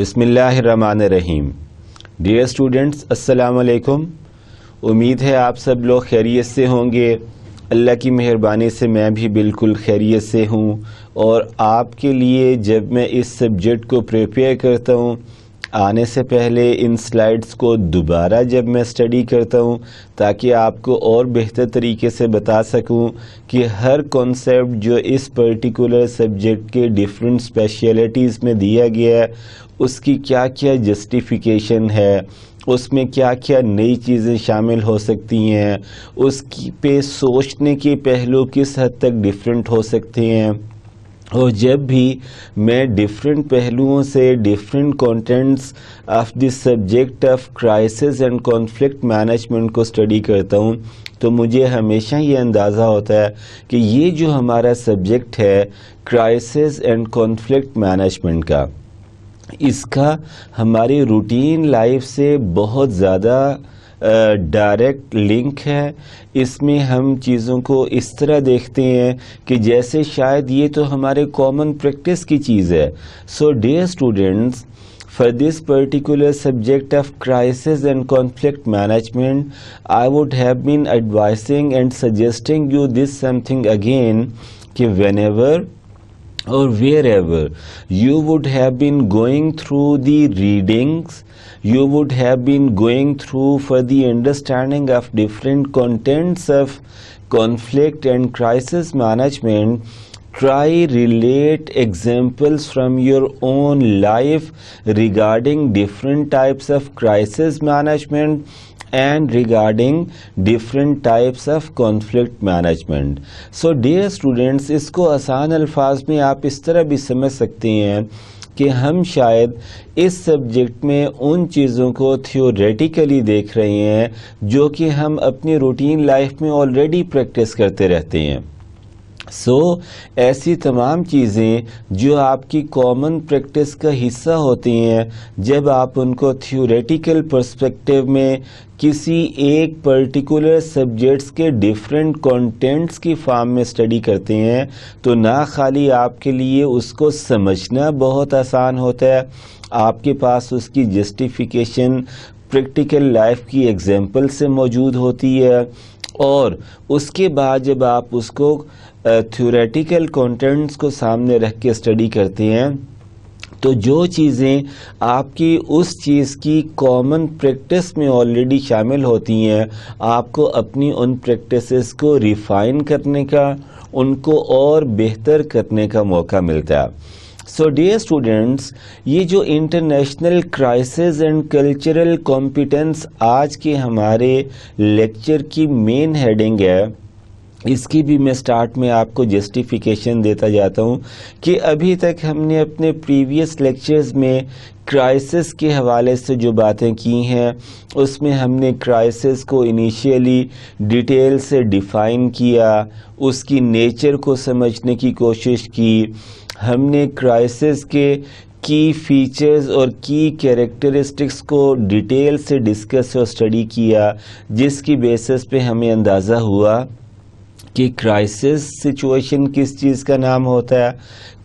بسم اللہ الرحمن الرحیم. ڈیئر اسٹوڈنٹس، السلام علیکم. امید ہے آپ سب لوگ خیریت سے ہوں گے. اللہ کی مہربانی سے میں بھی بالکل خیریت سے ہوں. اور آپ کے لیے جب میں اس سبجیکٹ کو پریپیئر کرتا ہوں، آنے سے پہلے ان سلائیڈز کو دوبارہ جب میں اسٹڈی کرتا ہوں تاکہ آپ کو اور بہتر طریقے سے بتا سکوں کہ ہر کانسیپٹ جو اس پرٹیکولر سبجیکٹ کے ڈیفرنٹ اسپیشلٹیز میں دیا گیا ہے اس کی کیا کیا جسٹیفیکیشن ہے، اس میں کیا کیا نئی چیزیں شامل ہو سکتی ہیں، اس کی پہ سوچنے کے پہلو کس حد تک ڈیفرنٹ ہو سکتے ہیں. اور جب بھی میں ڈیفرنٹ پہلوؤں سے different contents of the subject of crisis and conflict management کو اسٹڈی کرتا ہوں تو مجھے ہمیشہ یہ اندازہ ہوتا ہے کہ یہ جو ہمارا سبجیکٹ ہے کرائسس اینڈ کانفلکٹ مینجمنٹ کا، اس کا ہماری روٹین لائف سے بہت زیادہ ڈائریکٹ لنک ہے. اس میں ہم چیزوں کو اس طرح دیکھتے ہیں کہ جیسے شاید یہ تو ہمارے کامن پریکٹس کی چیز ہے. So dear students, for this particular subject of crisis and conflict management, I would have been advising and suggesting you this something again کہ whenever or wherever you would have been going through the readings, you would have been going through for the understanding of different contents of conflict and crisis management, try relate examples from your own life regarding different types of crisis management and regarding different types of conflict management. So dear students، اس کو آسان الفاظ میں آپ اس طرح بھی سمجھ سکتے ہیں کہ ہم شاید اس سبجیکٹ میں ان چیزوں کو تھیوریٹیکلی دیکھ رہے ہیں جو کہ ہم اپنی روٹین لائف میں آلریڈی پریکٹس کرتے رہتے ہیں. ایسی تمام چیزیں جو آپ کی کامن پریکٹس کا حصہ ہوتی ہیں، جب آپ ان کو تھیوریٹیکل پرسپیکٹیو میں کسی ایک پرٹیکولر سبجیکٹس کے ڈیفرنٹ کانٹینٹس کی فارم میں اسٹڈی کرتے ہیں تو نہ خالی آپ کے لیے اس کو سمجھنا بہت آسان ہوتا ہے، آپ کے پاس اس کی جسٹیفیکیشن پریکٹیکل لائف کی ایگزامپل سے موجود ہوتی ہے. اور اس کے بعد جب آپ اس کو تھیوریٹیکل کانٹینٹس کو سامنے رکھ کے اسٹڈی کرتے ہیں تو جو چیزیں آپ کی اس چیز کی کامن پریکٹس میں آلریڈی شامل ہوتی ہیں، آپ کو اپنی ان پریکٹسز کو ریفائن کرنے کا، ان کو اور بہتر کرنے کا موقع ملتا ہے. سو ڈیئر اسٹوڈنٹس، یہ جو international crisis and cultural competence آج کے ہمارے لیکچر کی مین ہیڈنگ ہے، اس کی بھی میں سٹارٹ میں آپ کو جسٹیفیکیشن دیتا جاتا ہوں کہ ابھی تک ہم نے اپنے پریویس لیکچرز میں کرائسس کے حوالے سے جو باتیں کی ہیں اس میں ہم نے کرائسس کو انیشیلی ڈیٹیل سے ڈیفائن کیا، اس کی نیچر کو سمجھنے کی کوشش کی. ہم نے کرائسس کے کی فیچرز اور کی کیریکٹرسٹکس کو ڈیٹیل سے ڈسکس اور اسٹڈی کیا، جس کی بیسس پہ ہمیں اندازہ ہوا کہ کرائسس سچویشن کس چیز کا نام ہوتا ہے،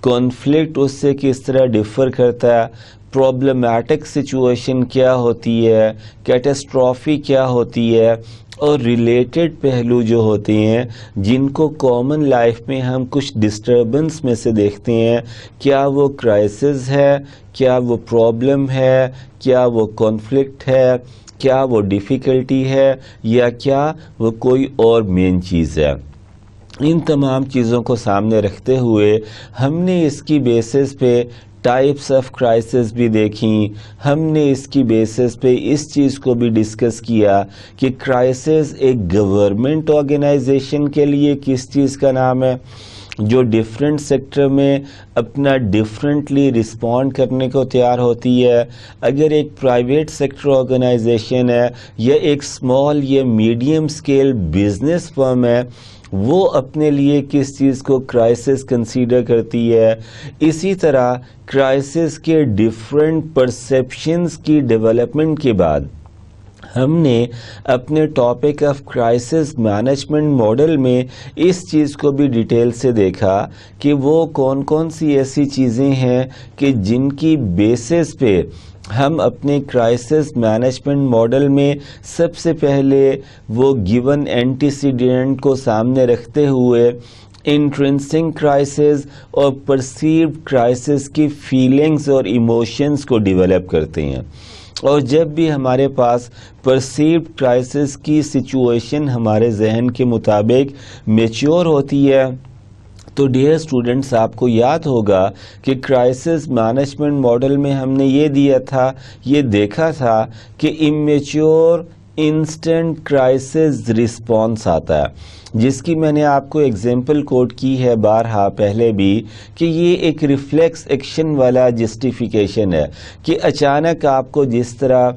کانفلکٹ اس سے کس طرح ڈفر کرتا ہے، پرابلمیٹک سچویشن کیا ہوتی ہے، کیٹاسٹرافی کیا ہوتی ہے، اور ریلیٹڈ پہلو جو ہوتے ہیں جن کو کامن لائف میں ہم کچھ ڈسٹربنس میں سے دیکھتے ہیں، کیا وہ کرائسس ہے، کیا وہ پرابلم ہے، کیا وہ کانفلکٹ ہے، کیا وہ ڈیفیکلٹی ہے، یا کیا وہ کوئی اور مین چیز ہے. ان تمام چیزوں کو سامنے رکھتے ہوئے ہم نے اس کی بیسس پہ ٹائپس آف کرائسس بھی دیکھیں. ہم نے اس کی بیسس پہ اس چیز کو بھی ڈسکس کیا کہ کرائسس ایک گورنمنٹ آرگنائزیشن کے لیے کس چیز کا نام ہے جو ڈیفرنٹ سیکٹر میں اپنا ڈیفرنٹلی رسپونڈ کرنے کو تیار ہوتی ہے. اگر ایک پرائیویٹ سیکٹر آرگنائزیشن ہے یا ایک اسمال یا میڈیم اسکیل بزنس فرم ہے، وہ اپنے لیے کس چیز کو کرائسس کنسیڈر کرتی ہے. اسی طرح کرائسس کے ڈیفرنٹ پرسیپشنز کی ڈیولپمنٹ کے بعد ہم نے اپنے topic of crisis management model میں اس چیز کو بھی ڈیٹیل سے دیکھا کہ وہ کون کون سی ایسی چیزیں ہیں کہ جن کی بیسس پہ ہم اپنے کرائسس مینجمنٹ ماڈل میں سب سے پہلے وہ گیون اینٹیسیڈنٹ کو سامنے رکھتے ہوئے انٹرنسک کرائسس اور پرسیوڈ کرائسس کی فیلنگز اور ایموشنز کو ڈیولپ کرتے ہیں. اور جب بھی ہمارے پاس پرسیوڈ کرائسس کی سچویشن ہمارے ذہن کے مطابق میچور ہوتی ہے تو ڈیئر اسٹوڈنٹس آپ کو یاد ہوگا کہ کرائسس مینجمنٹ ماڈل میں ہم نے یہ دیا تھا، یہ دیکھا تھا کہ امیچور انسٹنٹ کرائسس رسپانس آتا ہے، جس کی میں نے آپ کو ایگزامپل کوٹ کی ہے بارہا پہلے بھی کہ یہ ایک ریفلیکس ایکشن والا جسٹیفیکیشن ہے کہ اچانک آپ کو جس طرح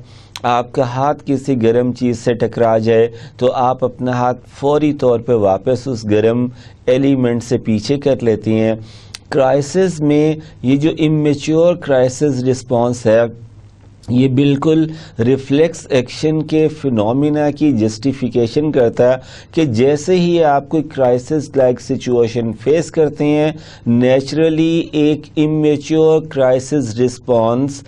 آپ کا ہاتھ کسی گرم چیز سے ٹکرا جائے تو آپ اپنا ہاتھ فوری طور پہ واپس اس گرم ایلیمنٹ سے پیچھے کر لیتے ہیں. کرائسس میں یہ جو امیچور کرائسس رسپانس ہے یہ بالکل ریفلیکس ایکشن کے فینومینا کی جسٹیفیکیشن کرتا ہے کہ جیسے ہی آپ کوئی کرائسس لائک سچویشن فیس کرتے ہیں نیچرلی ایک امیچور کرائسس رسپانس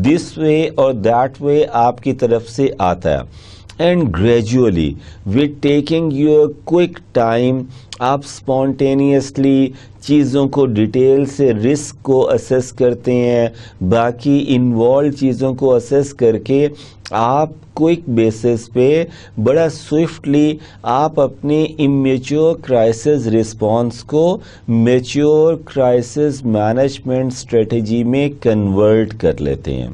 دس وے اور دیٹ وے آپ کی طرف سے آتا ہے. And gradually with taking your quick time آپ اسپونٹینیسلی چیزوں کو ڈیٹیل سے رسک کو اسیس کرتے ہیں، باقی انوالو چیزوں کو اسیس کر کے آپ کوئک بیسس پہ بڑا سوئفٹلی آپ اپنے امیچور کرائسس رسپانس کو میچور کرائسس مینجمنٹ اسٹریٹجی میں کنورٹ کر لیتے ہیں.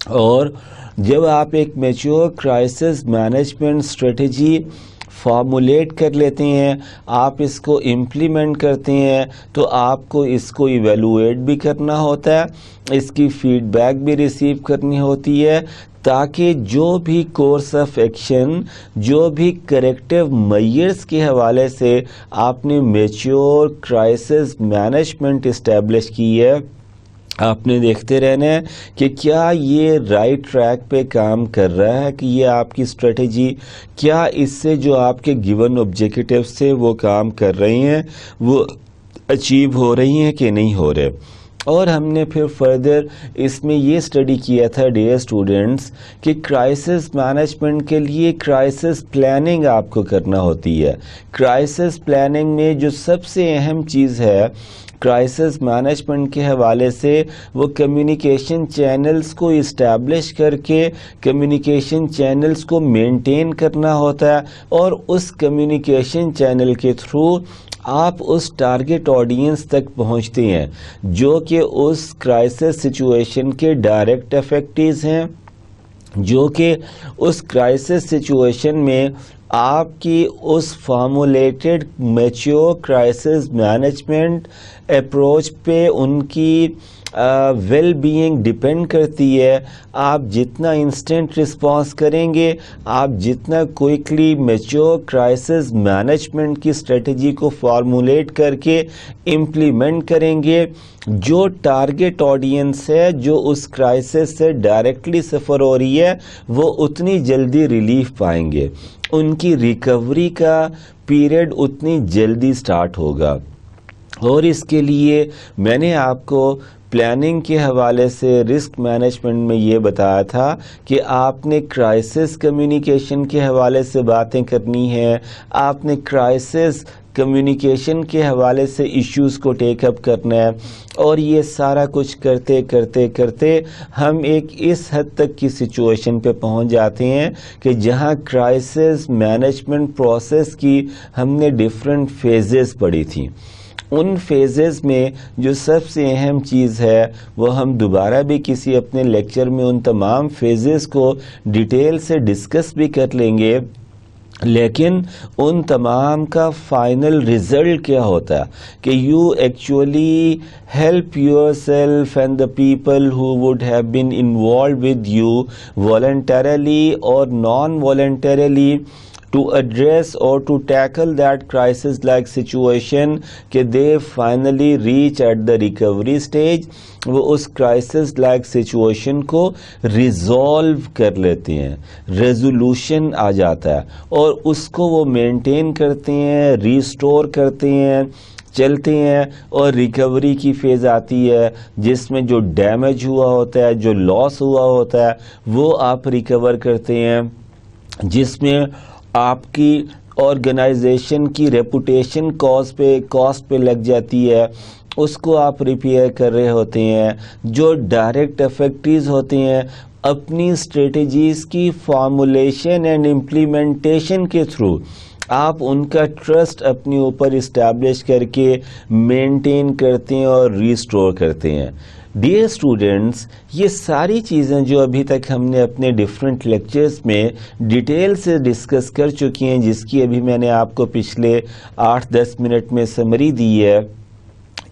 اور جب آپ ایک mature crisis management strategy formulate کر لیتے ہیں، آپ اس کو امپلیمنٹ کرتے ہیں تو آپ کو اس کو ایویلویٹ بھی کرنا ہوتا ہے، اس کی فیڈ بیک بھی ریسیو کرنی ہوتی ہے تاکہ جو بھی کورس آف ایکشن، جو بھی کریکٹیو میئرز کے حوالے سے آپ نے میچور کرائسس مینجمنٹ اسٹیبلش کی ہے آپ نے دیکھتے رہنا ہے کہ کیا یہ رائٹ ٹریک پہ کام کر رہا ہے، کہ یہ آپ کی اسٹریٹجی کیا اس سے جو آپ کے گیون آبجیکٹیو سے وہ کام کر رہی ہیں وہ اچیو ہو رہی ہیں کہ نہیں ہو رہے. اور ہم نے پھر فردر اس میں یہ اسٹڈی کیا تھا ڈیئر اسٹوڈنٹس کہ کرائسس مینجمنٹ کے لیے کرائسس پلاننگ آپ کو کرنا ہوتی ہے. کرائسس پلاننگ میں جو سب سے اہم چیز ہے کرائسس مینجمنٹ کے حوالے سے وہ کمیونیکیشن چینلز کو اسٹیبلش کر کے کمیونیکیشن چینلز کو مینٹین کرنا ہوتا ہے اور اس کمیونیکیشن چینل کے تھرو آپ اس ٹارگٹ آڈینس تک پہنچتے ہیں جو کہ اس کرائسس سچویشن کے ڈائریکٹ افیکٹیز ہیں، جو کہ اس کرائسس سچویشن میں آپ کی اس formulated mature crisis management approach پہ ان کی ویل بینگ ڈپینڈ کرتی ہے. آپ جتنا انسٹنٹ رسپانس کریں گے، آپ جتنا کوئکلی میچور کرائسس مینجمنٹ کی اسٹریٹجی کو فارمولیٹ کر کے امپلیمنٹ کریں گے، جو ٹارگٹ آڈینس ہے جو اس کرائسس سے ڈائریکٹلی سفر ہو رہی ہے وہ اتنی جلدی ریلیف پائیں گے، ان کی ریکوری کا پیریڈ اتنی جلدی سٹارٹ ہوگا. اور اس کے لیے میں نے آپ کو پلاننگ کے حوالے سے رسک مینجمنٹ میں یہ بتایا تھا کہ آپ نے کرائسس کمیونیکیشن کے حوالے سے باتیں کرنی ہیں، آپ نے کرائسس کمیونیکیشن کے حوالے سے ایشوز کو ٹیک اپ کرنا ہے. اور یہ سارا کچھ کرتے کرتے کرتے ہم ایک اس حد تک کی سچویشن پہ پہنچ جاتے ہیں کہ جہاں کرائسس مینجمنٹ پروسیس کی ہم نے ڈیفرنٹ فیزز پڑھی تھیں. ان فیزز میں جو سب سے اہم چیز ہے وہ ہم دوبارہ بھی کسی اپنے لیکچر میں ان تمام فیزز کو ڈیٹیل سے ڈسکس بھی کر لیں گے، لیکن ان تمام کا فائنل ریزلٹ کیا ہوتا ہے کہ you actually help yourself and the people who would have been involved with you voluntarily اور non voluntarily to address or to tackle that crisis like situation کہ they finally reach at the recovery stage, وہ اس crisis like situation کو resolve کر لیتے ہیں, resolution آ جاتا ہے اور اس کو وہ maintain کرتے ہیں, restore کرتے ہیں, چلتے ہیں اور ریکوری کی فیز آتی ہے جس میں جو ڈیمیج ہوا ہوتا ہے, جو لاس ہوا ہوتا ہے وہ آپ ریکور کرتے ہیں, جس میں آپ کی آرگنائزیشن کی ریپوٹیشن کاسٹ پہ لگ جاتی ہے, اس کو آپ ریپیئر کر رہے ہوتے ہیں. جو ڈائریکٹ افیکٹریز ہوتے ہیں اپنی اسٹریٹجیز کی فارمولیشن اینڈ امپلیمنٹیشن کے تھرو آپ ان کا ٹرسٹ اپنے اوپر اسٹیبلش کر کے مینٹین کرتے ہیں اور ریسٹور کرتے ہیں. ڈیئر اسٹوڈنٹس, یہ ساری چیزیں جو ابھی تک ہم نے اپنے ڈیفرنٹ لیکچرز میں ڈیٹیل سے ڈسکس کر چکی ہیں, جس کی ابھی میں نے آپ کو پچھلے 8-10 منٹ میں سمری دی ہے,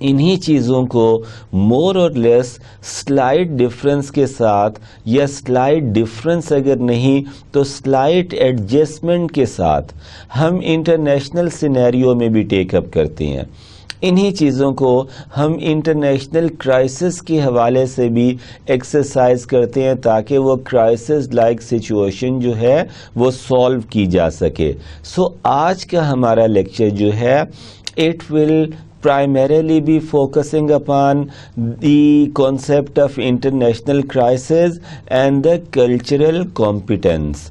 انہی چیزوں کو مور اور لیس سلائٹ ڈفرنس کے ساتھ یا سلائٹ ڈفرنس اگر نہیں تو سلائٹ ایڈجسٹمنٹ کے ساتھ ہم انٹرنیشنل سینیریو میں بھی ٹیک اپ کرتے ہیں. انہی چیزوں کو ہم انٹرنیشنل کرائسس کے حوالے سے بھی ایکسرسائز کرتے ہیں تاکہ وہ کرائسس لائک سچویشن جو ہے وہ سالو کی جا سکے. سو آج کا ہمارا لیکچر جو ہے it will primarily be focusing upon the concept of international crisis and the cultural competence.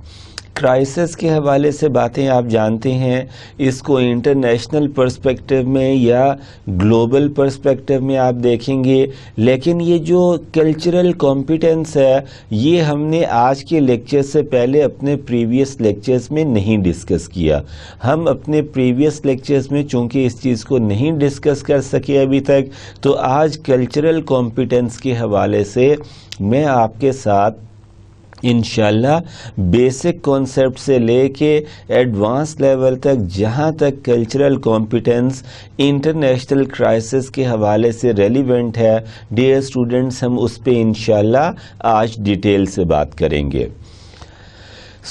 Crisis کے حوالے سے باتیں آپ جانتے ہیں, اس کو انٹرنیشنل پرسپیکٹو میں یا گلوبل پرسپیکٹو میں آپ دیکھیں گے, لیکن یہ جو کلچرل کمپیٹنس ہے یہ ہم نے آج کے لیکچر سے پہلے اپنے پریویس لیکچرز میں نہیں ڈسکس کیا. ہم اپنے پریویس لیکچرز میں چونکہ اس چیز کو نہیں ڈسکس کر سکے ابھی تک, تو آج کلچرل کمپیٹنس کے حوالے سے میں آپ کے ساتھ انشاءاللہ بیسک کانسیپٹ سے لے کے ایڈوانس لیول تک جہاں تک کلچرل کمپیٹنس انٹرنیشنل کرائسس کے حوالے سے ریلیونٹ ہے, ڈیئر اسٹوڈنٹس, ہم اس پہ انشاءاللہ آج ڈیٹیل سے بات کریں گے.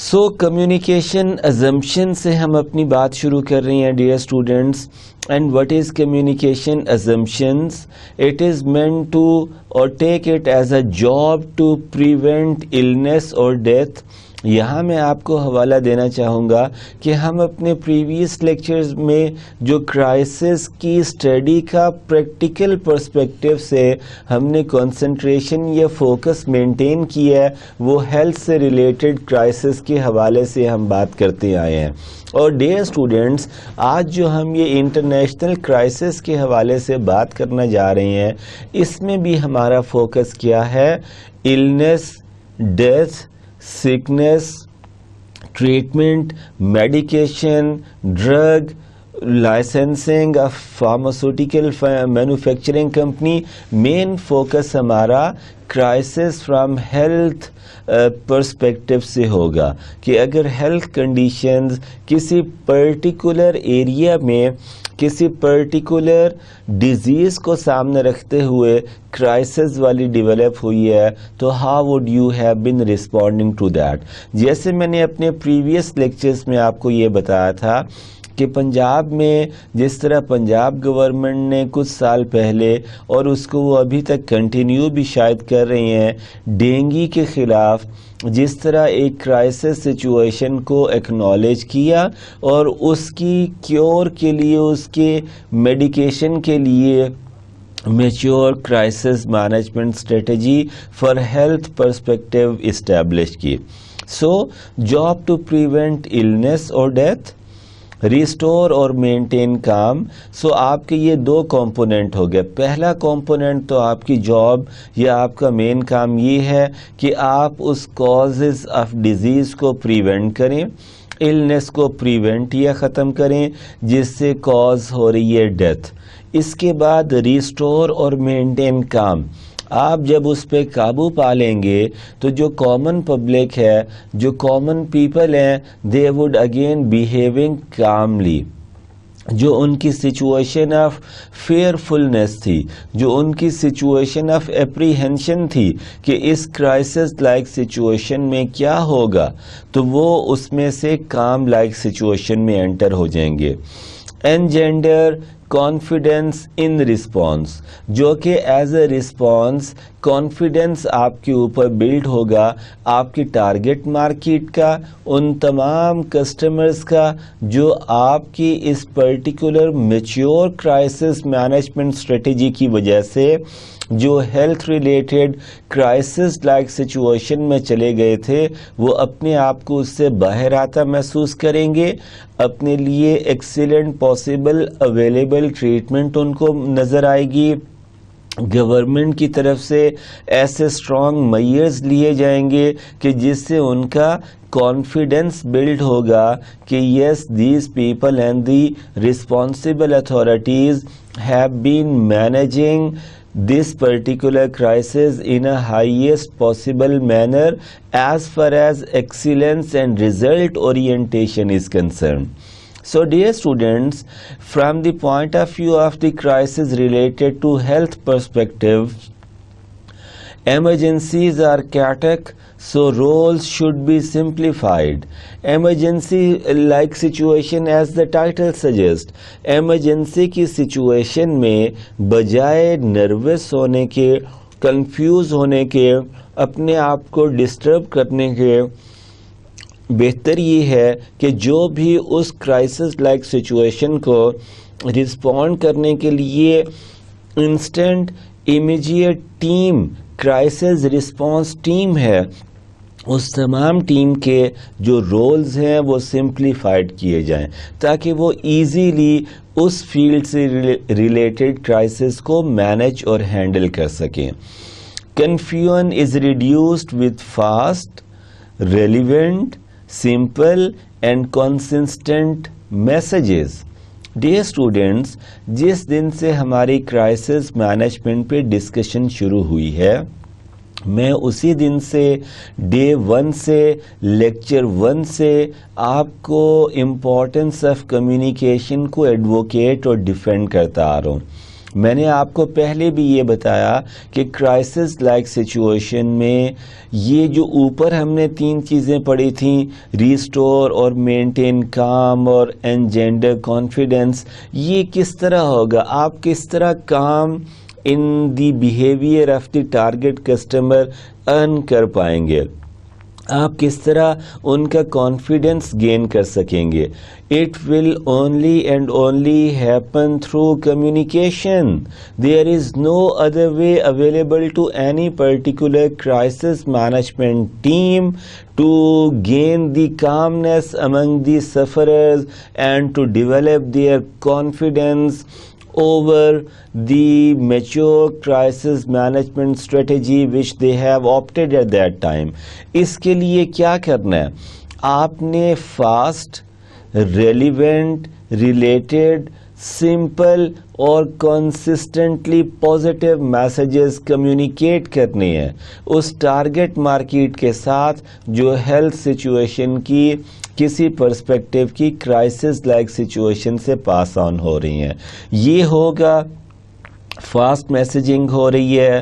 سو کمیونیکیشن ازمپشن سے ہم اپنی بات شروع کر رہے ہیں dear students. And what is communication assumptions? It is meant to or take it as a job to prevent illness or death. یہاں میں آپ کو حوالہ دینا چاہوں گا کہ ہم اپنے پریویس لیکچرز میں جو کرائسس کی اسٹڈی کا پریکٹیکل پرسپیکٹیو سے ہم نے کنسنٹریشن یا فوکس مینٹین کیا ہے وہ ہیلتھ سے ریلیٹڈ کرائسس کے حوالے سے ہم بات کرتے آئے ہیں. اور ڈیئر اسٹوڈنٹس, آج جو ہم یہ انٹرنیشنل کرائسس کے حوالے سے بات کرنا جا رہے ہیں اس میں بھی ہمارا فوکس کیا ہے, illness, death, sickness, treatment, medication, drug, licensing of pharmaceutical manufacturing company. Main focus ہمارا کرائسس فرام ہیلتھ پرسپیکٹو سے ہوگا کہ اگر ہیلتھ کنڈیشنز کسی پرٹیکولر ایریا میں کسی پرٹیکولر ڈیزیز کو سامنے رکھتے ہوئے کرائسس والی ڈیولپ ہوئی ہے تو how would you have been responding to that. جیسے میں نے اپنے پریویس لیکچرز میں آپ کو یہ بتایا تھا کہ پنجاب میں جس طرح پنجاب گورنمنٹ نے کچھ سال پہلے اور اس کو وہ ابھی تک کنٹینیو بھی شاید کر رہے ہیں, ڈینگی کے خلاف جس طرح ایک کرائسس سچویشن کو ایکنالج کیا اور اس کی کیور کے لیے, اس کے میڈیکیشن کے لیے mature crisis management strategy for health perspective establish کی. So job to prevent illness اور ڈیتھ, ریسٹور اور مینٹین کام. سو آپ کے یہ دو کمپوننٹ ہو گئے. پہلا کمپوننٹ تو آپ کی جاب یا آپ کا مین کام یہ ہے کہ آپ اس کازز آف ڈیزیز کو پریونٹ کریں, النس کو پریونٹ یا ختم کریں جس سے کاز ہو رہی ہے ڈیتھ. اس کے بعد ریسٹور اور مینٹین کام. آپ جب اس پہ قابو پا لیں گے تو جو کامن پبلک ہے, جو کامن پیپل ہیں, دے وڈ اگین بیہیونگ کاملی. جو ان کی سچویشن آف فیئرفلنس تھی، جو ان کی سچویشن آف اپریہنشن تھی کہ اس کرائسس لائک سچویشن میں کیا ہوگا، تو وہ اس میں سے کام لائک سچویشن میں انٹر ہو جائیں گے. انجینڈر کانفیڈنس ان رسپانس، جو کہ ایز اے رسپانس کانفیڈنس آپ کے اوپر بلڈ ہوگا آپ کی ٹارگٹ مارکیٹ کا، ان تمام کسٹمرز کا جو آپ کی اس particular mature crisis management strategy کی وجہ سے جو health related crisis like situation میں چلے گئے تھے، وہ اپنے آپ کو اس سے باہر آتا محسوس کریں گے. اپنے لیے ایکسیلنٹ پاسبل اویلیبل ٹریٹمنٹ ان کو نظر آئے گی. گورنمنٹ کی طرف سے ایسے اسٹرانگ میئرز لیے جائیں گے کہ جس سے ان کا کانفیڈنس بلڈ ہوگا کہ yes these people and the responsible authorities have been managing this particular crisis in a highest possible manner as far as excellence and result orientation is concerned. So dear students, from the point of view of the crisis related to health perspective, emergencies are chaotic, so roles should be simplified. Emergency like situation, as the title suggests, emergency کی situation میں بجائے nervous ہونے کے، confuse ہونے کے، اپنے آپ کو ڈسٹرب کرنے کے، بہتر یہ ہے کہ جو بھی اس کرائسس لائک سچویشن کو رسپونڈ کرنے کے لیے instant immediate team, crisis response team ہے، اس تمام ٹیم کے جو رولز ہیں وہ سمپلیفائڈ کیے جائیں تاکہ وہ ایزیلی اس فیلڈ سے ریلیٹڈ کرائسس کو مینیج اور ہینڈل کر سکیں. Confusion is reduced with fast, relevant, simple and consistent messages. Dear students, جس دن سے ہماری کرائسس مینجمنٹ پہ ڈسکشن شروع ہوئی ہے، میں اسی دن سے ڈے 1 سے لیکچر 1 سے آپ کو امپورٹنس آف کمیونیکیشن کو ایڈوکیٹ اور ڈیفینڈ کرتا آ رہا ہوں. میں نے آپ کو پہلے بھی یہ بتایا کہ کرائسس لائک سچویشن میں یہ جو اوپر ہم نے 3 چیزیں پڑھی تھیں، ریسٹور اور مینٹین کام اور انجینڈر کانفیڈنس، یہ کس طرح ہوگا، آپ کس طرح کام in the behaviour of the target customer earn کر پائیں گے، آپ کس طرح ان کا کانفیڈنس گین کر سکیں گے. It will only and only happen through communication. There is no other way available to any particular crisis management team to gain the calmness among the sufferers and to develop their confidence over the mature crisis management strategy which they have opted at that time. اس کے لیے کیا کرنا ہے؟ آپ نے fast, relevant, related, simple اور consistently positive messages communicate کرنے ہیں اس ٹارگٹ مارکیٹ کے ساتھ جو ہیلتھ سچویشن کی کسی پرسپیکٹیو کی کرائسس لائک سچویشن سے پاس آن ہو رہی ہیں. یہ ہوگا فاسٹ میسیجنگ ہو رہی ہے،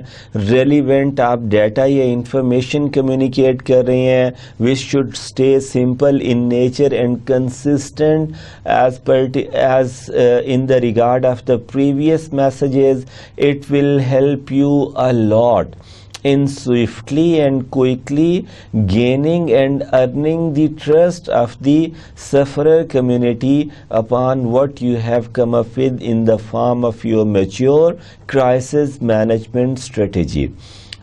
ریلیونٹ آپ ڈیٹا یا انفارمیشن کمیونیکیٹ کر رہے ہیں which should stay simple in nature and consistent as in the regard of the previous messages. It will help you a lot in swiftly and quickly gaining and earning the trust of the sufferer community upon what you have come up with in the form of your mature crisis management strategy.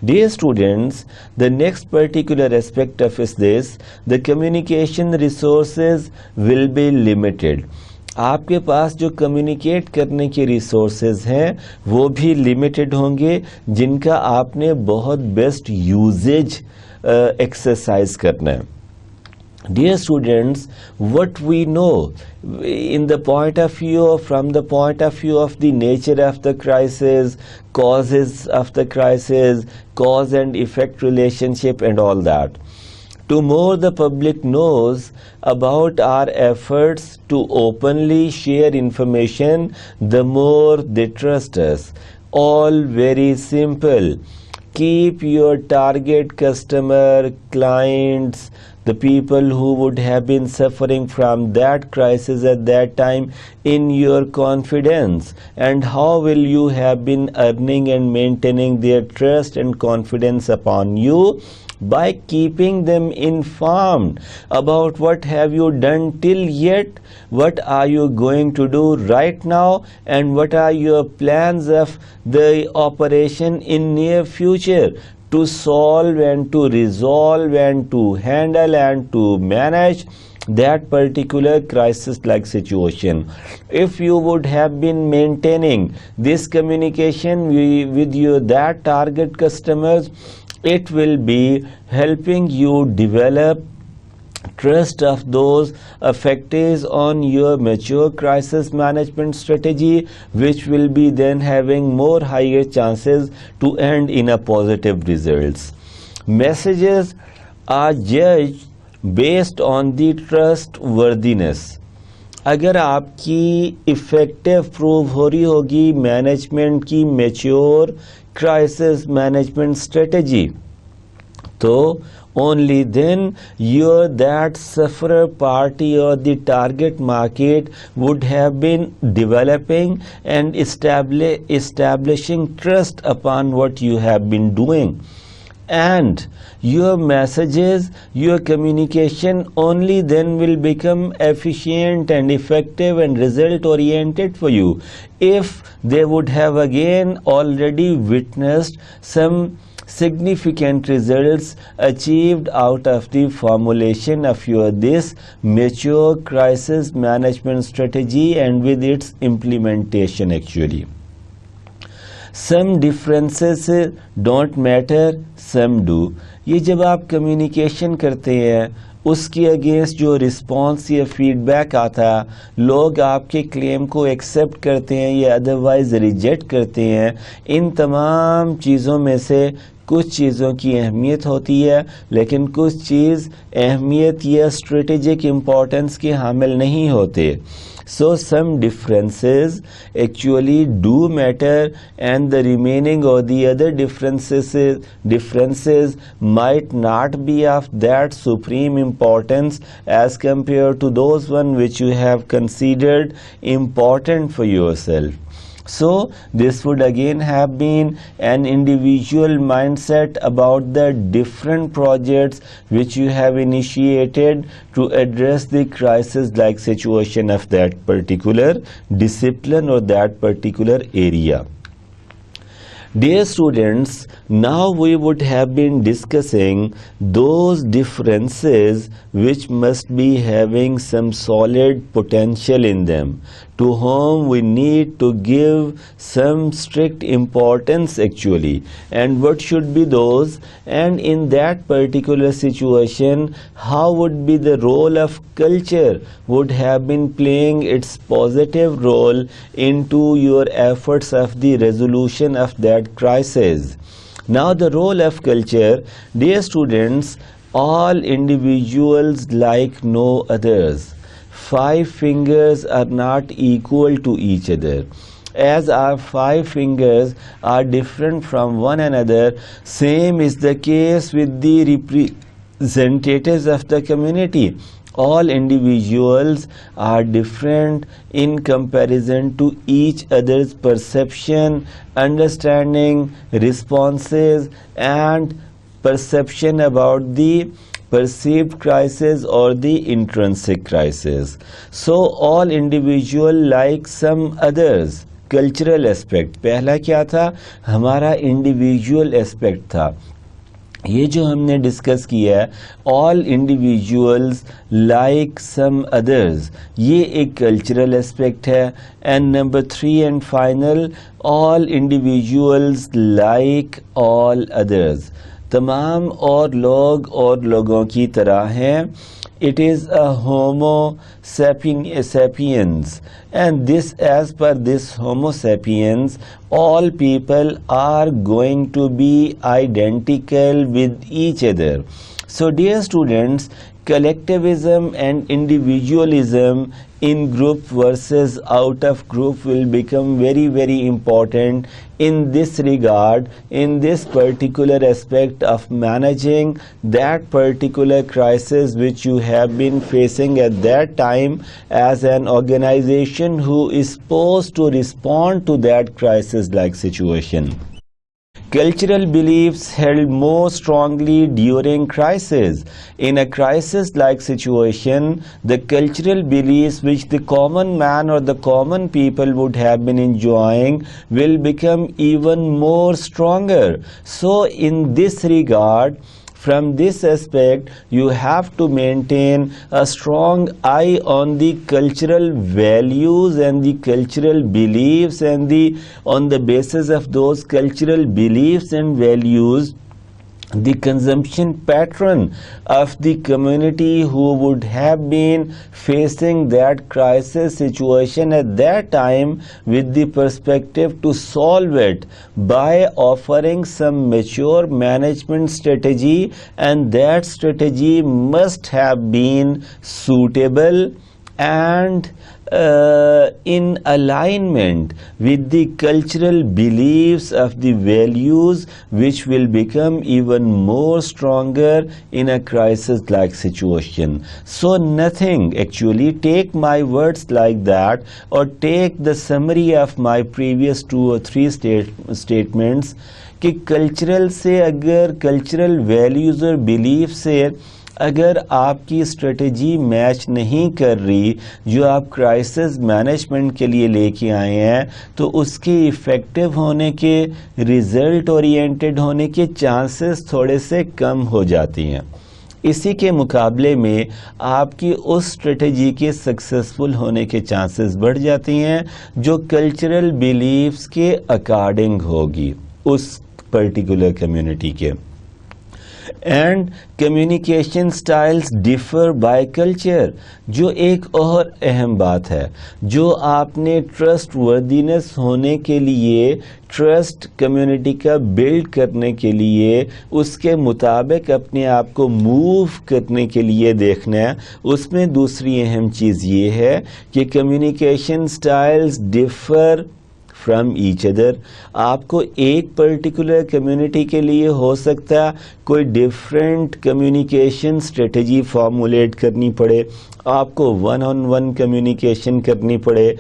Dear students, the next particular aspect of is this: the communication resources will be limited. آپ کے پاس جو communicate کرنے کے resources ہیں وہ بھی limited ہوں گے جن کا آپ نے بہت بیسٹ یوزیج ایکسرسائز کرنا ہے. Dear students, what we know in the point of view, from the point of view of the nature of the crisis, causes of the crisis, cause and effect relationship and all that. To more the public knows about our efforts to openly share information, the more they trust us. All very simple. Keep your target customer, clients, the people who would have been suffering from that crisis at that time in your confidence. And how will you have been earning and maintaining their trust and confidence upon you? By keeping them informed about what have you done till yet, what are you going to do right now, and what are your plans of the operation in near future to solve and to resolve and to handle and to manage that particular crisis-like situation. If you would have been maintaining this communication with your that target customers, it will be helping you develop trust of those affectees on your mature crisis management strategy, which will be then having more higher chances to end in a positive results. Messages are judged based on the trustworthiness. اگر آپ کی effective prove ہو رہی ہوگی management کی mature crisis management strategy, تو only then your that sufferer party or the target market would have been developing and establishing trust upon what you have been doing. And your messages, your communication only then will become efficient and effective and result oriented for you if they would have again already witnessed some significant results achieved out of the formulation of your this mature crisis management strategy and with its implementation actually. Some differences don't matter, some do. یہ جب آپ communication کرتے ہیں اس کی against جو response یا feed back آتا ہے, لوگ آپ کے کلیم کو ایکسیپٹ کرتے ہیں یا ادروائز ریجیکٹ کرتے ہیں, ان تمام چیزوں میں سے کچھ چیزوں کی اہمیت ہوتی ہے لیکن کچھ چیز اہمیت یا اسٹریٹجک امپورٹنس کے حامل نہیں ہوتے. So some differences actually do matter and the remaining or the other differences might not be of that supreme importance as compared to those one which you have considered important for yourself. So this would again have been an individual mindset about the different projects which you have initiated to address the crisis-like situation of that particular discipline or that particular area. Dear students, now we would have been discussing those differences which must be having some solid potential in them, to whom we need to give some strict importance actually, and what should be those, and in that particular situation how would be the role of culture would have been playing its positive role into your efforts of the resolution of that crisis. Now the role of culture, dear students, all individuals like no others. 5 fingers are not equal to each other. As our 5 fingers are different from one another, same is the case with the representatives of the community. All individuals are different in comparison to each other's perception, understanding, responses, and perception about the perceived crisis or the intrinsic crisis. So all individual like some others. Cultural aspect پہلا کیا تھا, ہمارا individual aspect تھا. یہ جو ہم نے discuss کیا ہے all individuals like some others, یہ ایک کلچرل اسپیکٹ ہے. And number 3 and final, all individuals like all others, تمام اور لوگ اور لوگوں کی طرح ہیں. it is a Homo sapiens, and this, as per this Homo sapiens, all people are going to be identical with each other. So dear students, collectivism and individualism in group versus out of group will become very, very important in this regard, in this particular aspect of managing that particular crisis which you have been facing at that time as an organization who is supposed to respond to that crisis like situation. Cultural beliefs held more strongly during crisis. In a crisis-like situation, the cultural beliefs which the common man or the common people would have been enjoying will become even more stronger. So in this regard, from this aspect, you have to maintain a strong eye on the cultural values and the cultural beliefs, and on the basis of those cultural beliefs and values, the consumption pattern of the community who would have been facing that crisis situation at that time, with the perspective to solve it by offering some mature management strategy, and that strategy must have been suitable and in alignment with the cultural beliefs of the values, which will become even more stronger in a crisis like situation. So nothing, actually, take my words like that, or take the summary of my previous 2 or 3 statements کہ cultural سے، اگر cultural values اور بیلیف سے اگر آپ کی strategy match نہیں کر رہی جو آپ کرائسس مینجمنٹ کے لیے لے کے آئے ہیں، تو اس کے ایفیکٹو ہونے کے، ریزلٹ اورینٹڈ ہونے کے چانسز تھوڑے سے کم ہو جاتی ہیں. اسی کے مقابلے میں آپ کی اس اسٹریٹجی کے سکسیسفل ہونے کے چانسز بڑھ جاتی ہیں جو کلچرل بیلیفز کے اکارڈنگ ہوگی اس پرٹیکولر کمیونٹی کے. And communication styles differ by culture, جو ایک اور اہم بات ہے، جو آپ نے ٹرسٹ وردینس ہونے کے لیے، ٹرسٹ کمیونٹی کا بلڈ کرنے کے لیے، اس کے مطابق اپنے آپ کو موو کرنے کے لیے دیکھنا ہے. اس میں دوسری اہم چیز یہ ہے کہ communication styles differ from each other. آپ کو ایک پرٹیکولر کمیونٹی کے لیے ہو سکتا ہے کوئی ڈفرینٹ کمیونیکیشن اسٹریٹجی فارمولیٹ کرنی پڑے، آپ کو 1-on-1 کمیونیکیشن کرنی پڑے،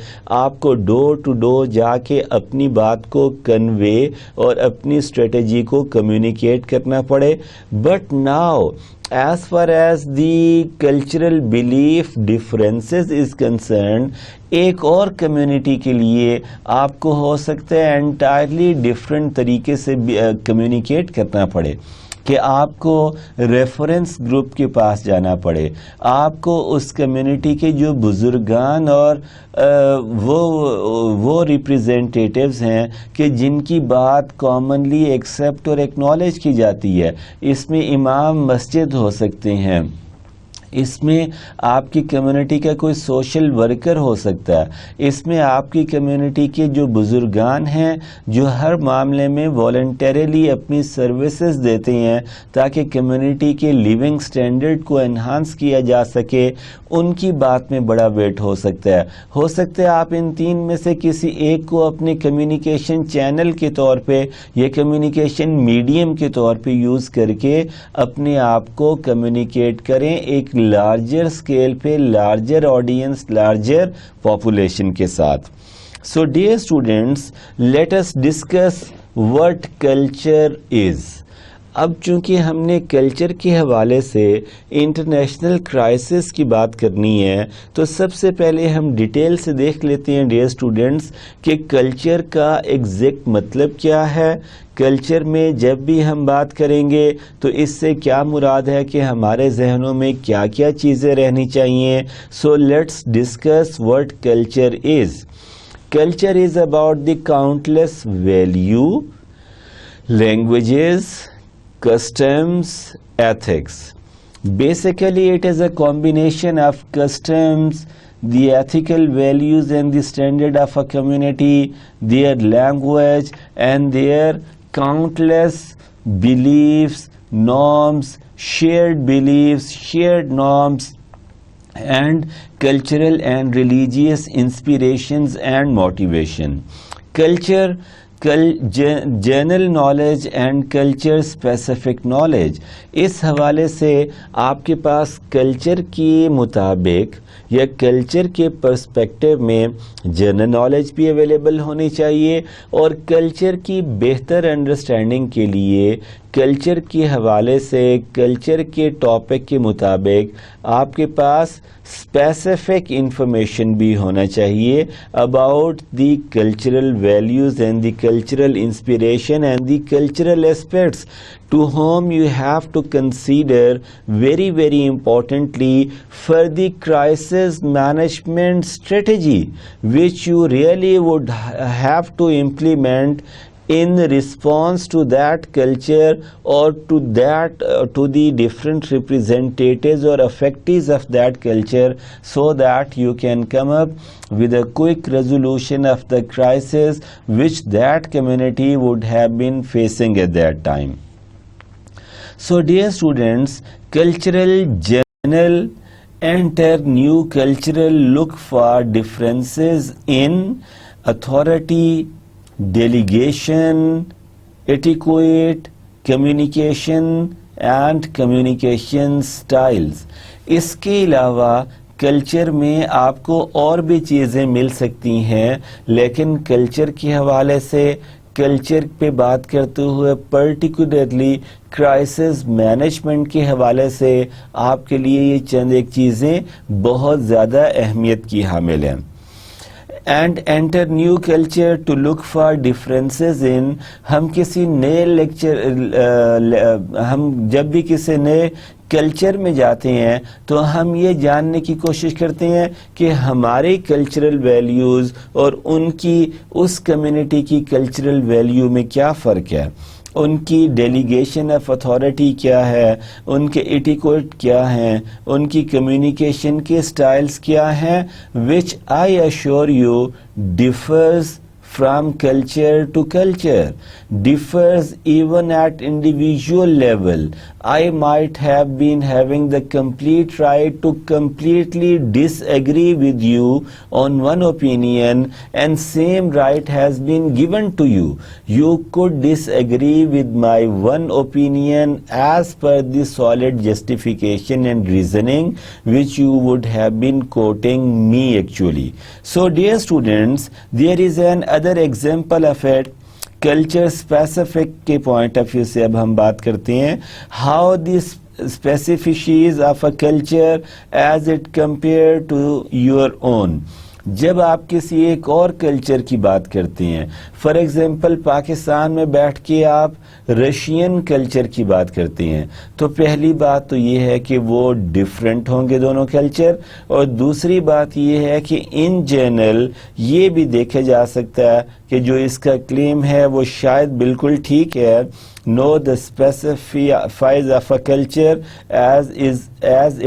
آپ کو ڈور ٹو ڈور جا کے اپنی بات کو کنوے اور اپنی اسٹریٹجی کو کمیونیکیٹ کرنا پڑے. But now as far as the cultural belief differences is concerned، ایک اور کمیونٹی کے لیے آپ کو ہو سکتا ہے انٹائرلی ڈفرینٹ طریقے سے کمیونیکیٹ کرنا پڑے، کہ آپ کو ریفرنس گروپ کے پاس جانا پڑے، آپ کو اس کمیونٹی کے جو بزرگان اور وہ ریپریزنٹیٹیوز ہیں کہ جن کی بات کامنلی ایکسیپٹ اور ایکنالج کی جاتی ہے. اس میں امام مسجد ہو سکتے ہیں، اس میں آپ کی کمیونٹی کا کوئی سوشل ورکر ہو سکتا ہے، اس میں آپ کی کمیونٹی کے جو بزرگان ہیں جو ہر معاملے میں والنٹریلی اپنی سروسز دیتے ہیں تاکہ کمیونٹی کے لیونگ سٹینڈرڈ کو انہانس کیا جا سکے، ان کی بات میں بڑا ویٹ ہو سکتا ہے. ہو سکتا ہے آپ ان تین میں سے کسی ایک کو اپنے کمیونیکیشن چینل کے طور پہ یا کمیونیکیشن میڈیم کے طور پہ یوز کر کے اپنے آپ کو کمیونیکیٹ کریں ایک لارجر اسکیل پہ، لارجر آڈینس، لارجر پاپولیشن کے ساتھ. So dear students, let us discuss what culture is. اب چونکہ ہم نے کلچر کے حوالے سے انٹرنیشنل کرائسس کی بات کرنی ہے، تو سب سے پہلے ہم ڈیٹیل سے دیکھ لیتے ہیں ڈیئر اسٹوڈنٹس کہ کلچر کا ایگزیکٹ مطلب کیا ہے. کلچر میں جب بھی ہم بات کریں گے تو اس سے کیا مراد ہے کہ ہمارے ذہنوں میں کیا کیا چیزیں رہنی چاہیے. So let's discuss what culture is. Culture is about the countless value, languages, customs, ethics. Basically, it is a combination of customs, the ethical values and the standard of a community, their language, and their countless beliefs, norms, shared norms, and cultural and religious inspirations and motivation. Culture, general knowledge and culture specific knowledge. اس حوالے سے آپ کے پاس culture کے مطابق یا culture کے perspective میں جنرل نالج بھی اویلیبل ہونی چاہیے, اور کلچر کی بہتر انڈرسٹینڈنگ کے لیے کلچر کے حوالے سے کلچر کے ٹاپک کے مطابق آپ کے پاس اسپیسیفک انفارمیشن بھی ہونا چاہیے about the cultural values and the cultural inspiration and the cultural aspects to whom you have to consider very importantly for the crisis management strategy which you really would have to implement in response to that culture or to the different representatives or affectees of that culture, so that you can come up with a quick resolution of the crisis which that community would have been facing at that time. So dear students, cultural journal enter new cultural look for differences in authority, delegation, etiquette, communication and communication styles. اس کے علاوہ culture میں آپ کو اور بھی چیزیں مل سکتی ہیں, لیکن کلچر کے حوالے سے کلچر پہ بات کرتے ہوئے پرٹیکولرلی کرائسس مینجمنٹ کے حوالے سے آپ کے لیے یہ چند ایک چیزیں بہت زیادہ اہمیت کی حامل ہیں. And enter new culture to look for differences in, ہم کسی نئے ہم جب بھی کسی نئے کلچر میں جاتے ہیں تو ہم یہ جاننے کی کوشش کرتے ہیں کہ ہمارے کلچرل ویلیوز اور ان کی اس کمیونٹی کی کلچرل ویلیو میں کیا فرق ہے, ان کی ڈیلیگیشن آف اتھارٹی کیا ہے, ان کے ایٹیکویٹ کیا ہیں, ان کی کمیونیکیشن کے سٹائلز کیا ہیں, which I assure you differs from culture to culture, differs even at individual level. I might have been having the complete right to completely disagree with you on one opinion, and same right has been given to you. You could disagree with my one opinion as per the solid justification and reasoning which you would have been quoting me actually. So dear students, there is an other example of it. Culture specific کے point of view سے اب ہم بات کرتے ہیں, how this specifics of a culture as it compare to your own. جب آپ کسی ایک اور کلچر کی بات کرتے ہیں, فار ایگزامپل پاکستان میں بیٹھ کے آپ رشین کلچر کی بات کرتے ہیں, تو پہلی بات تو یہ ہے کہ وہ ڈیفرنٹ ہوں گے دونوں کلچر, اور دوسری بات یہ ہے کہ ان جنرل یہ بھی دیکھا جا سکتا ہے کہ جو اس کا کلیم ہے وہ شاید بالکل ٹھیک ہے. Know the specifies of a culture as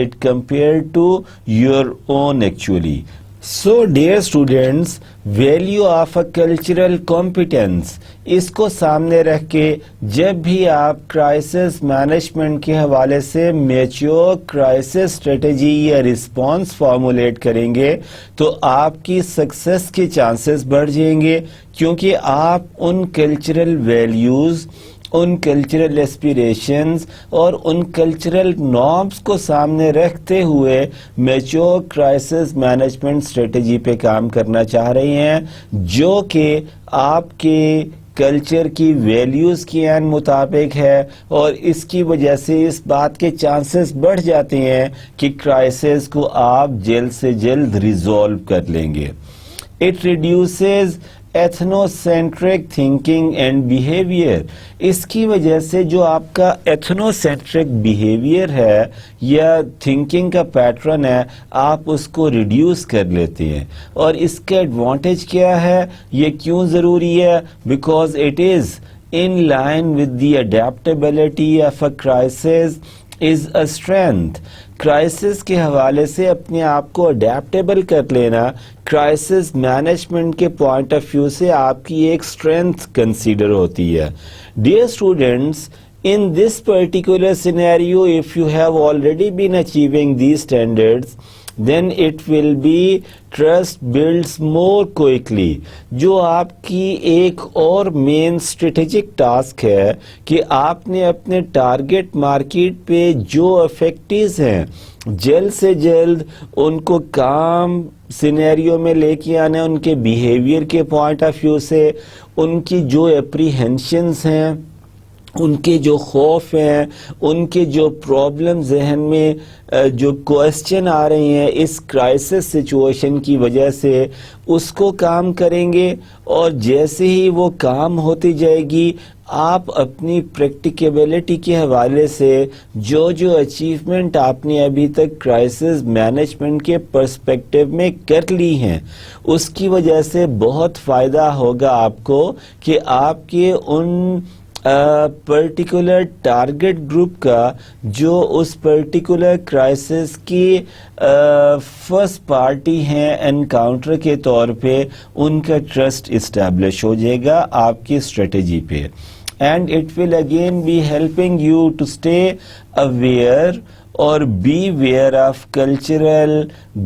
it compared to your own actually. So dear students, value of a cultural competence, اس کو سامنے رکھ کے جب بھی آپ کرائسس مینجمنٹ کے حوالے سے میچور کرائسس اسٹریٹجی یا رسپانس فارمولیٹ کریں گے تو آپ کی سکسیس کے چانسز بڑھ جائیں گے, کیونکہ آپ ان کلچرل ویلیوز, ان کلچرل ایسپیریشنز اور ان کلچرل نارمز کو سامنے رکھتے ہوئے میچور کرائسس مینجمنٹ اسٹریٹجی پہ کام کرنا چاہ رہے ہیں, جو کہ آپ کے کلچر کی ویلیوز کے عین مطابق ہے, اور اس کی وجہ سے اس بات کے چانسز بڑھ جاتے ہیں کہ کرائسس کو آپ جلد سے جلد ریزالو کر لیں گے. It reduces ethnocentric thinking and behaviour, اس کی وجہ سے جو آپ کا ایتھنوسینٹرک بیہیویئر ہے یا تھنکنگ کا پیٹرن ہے آپ اس کو ریڈیوس کر لیتے ہیں. اور اس کا ایڈوانٹیج کیا ہے, یہ کیوں ضروری ہے, because it is in line with the adaptability of a crisis is a strength. Crisis کے حوالے سے اپنے آپ کو اڈیپٹیبل کر لینا کرائسس مینجمنٹ کے پوائنٹ آف ویو سے آپ کی ایک اسٹرینتھ کنسیڈر ہوتی ہے. Dear students, in this particular scenario, if you have already been achieving these standards, then it will be trust builds more quickly. جو آپ کی ایک اور مین اسٹریٹجک ٹاسک ہے کہ آپ نے اپنے ٹارگٹ مارکیٹ پہ جو افیکٹیز ہیں جلد سے جلد ان کو کام سینیریو میں لے کے آنا, ان کے بیہیویئر کے پوائنٹ آف ویو سے, ان کی جو اپریہنشنز ہیں, ان کے جو خوف ہیں, ان کے جو پرابلم ذہن میں جو کوسچن آ رہے ہیں اس کرائسس سچویشن کی وجہ سے, اس کو کام کریں گے. اور جیسے ہی وہ کام ہوتی جائے گی آپ اپنی پریکٹیکیبلٹی کے حوالے سے جو اچیومنٹ آپ نے ابھی تک کرائسس مینجمنٹ کے پرسپیکٹیو میں کر لی ہیں اس کی وجہ سے بہت فائدہ ہوگا آپ کو کہ آپ کے ان پرٹیکولر ٹارگٹ گروپ کا جو اس پرٹیکولر کرائسس کی فرسٹ پارٹی ہیں انکاؤنٹر کے طور پہ, ان کا ٹرسٹ اسٹیبلش ہو جائے گا آپ کی اسٹریٹجی پہ. And it will again be helping you to stay aware or beware of cultural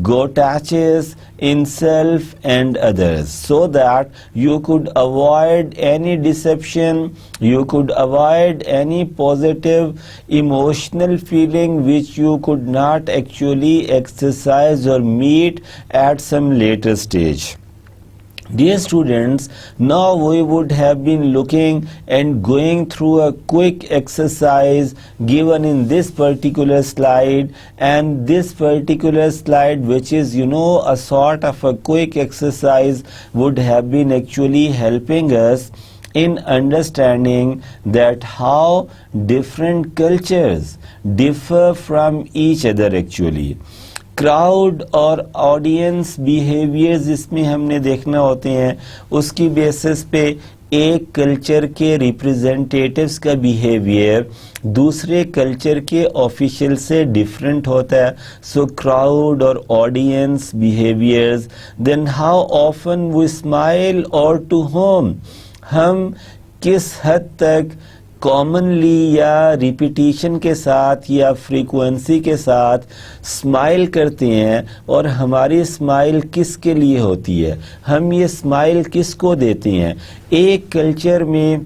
gotaches in self and others, so that you could avoid any deception, you could avoid any positive emotional feeling which you could not actually exercise or meet at some later stage. Dear students, now we would have been looking and going through a quick exercise given in this particular slide, and this particular slide, which is a sort of a quick exercise, would have been actually helping us in understanding that how different cultures differ from each other actually. Crowd اور audience behaviours اس میں ہم نے دیکھنا ہوتے ہیں, اس کی basis پہ ایک کلچر کے ریپرزینٹیٹیوز کا بیہیویئر دوسرے کلچر کے آفیشیل سے ڈیفرنٹ ہوتا ہے. سو کراؤڈ اور audience behaviours, then how often we smile اور ٹو ہوم, ہم کس حد تک کامنلی یا ریپیٹیشن کے ساتھ یا فریکوینسی کے ساتھ اسمائل کرتے ہیں, اور ہماری اسمائل کس کے لیے ہوتی ہے, ہم یہ اسمائل کس کو دیتے ہیں. ایک کلچر میں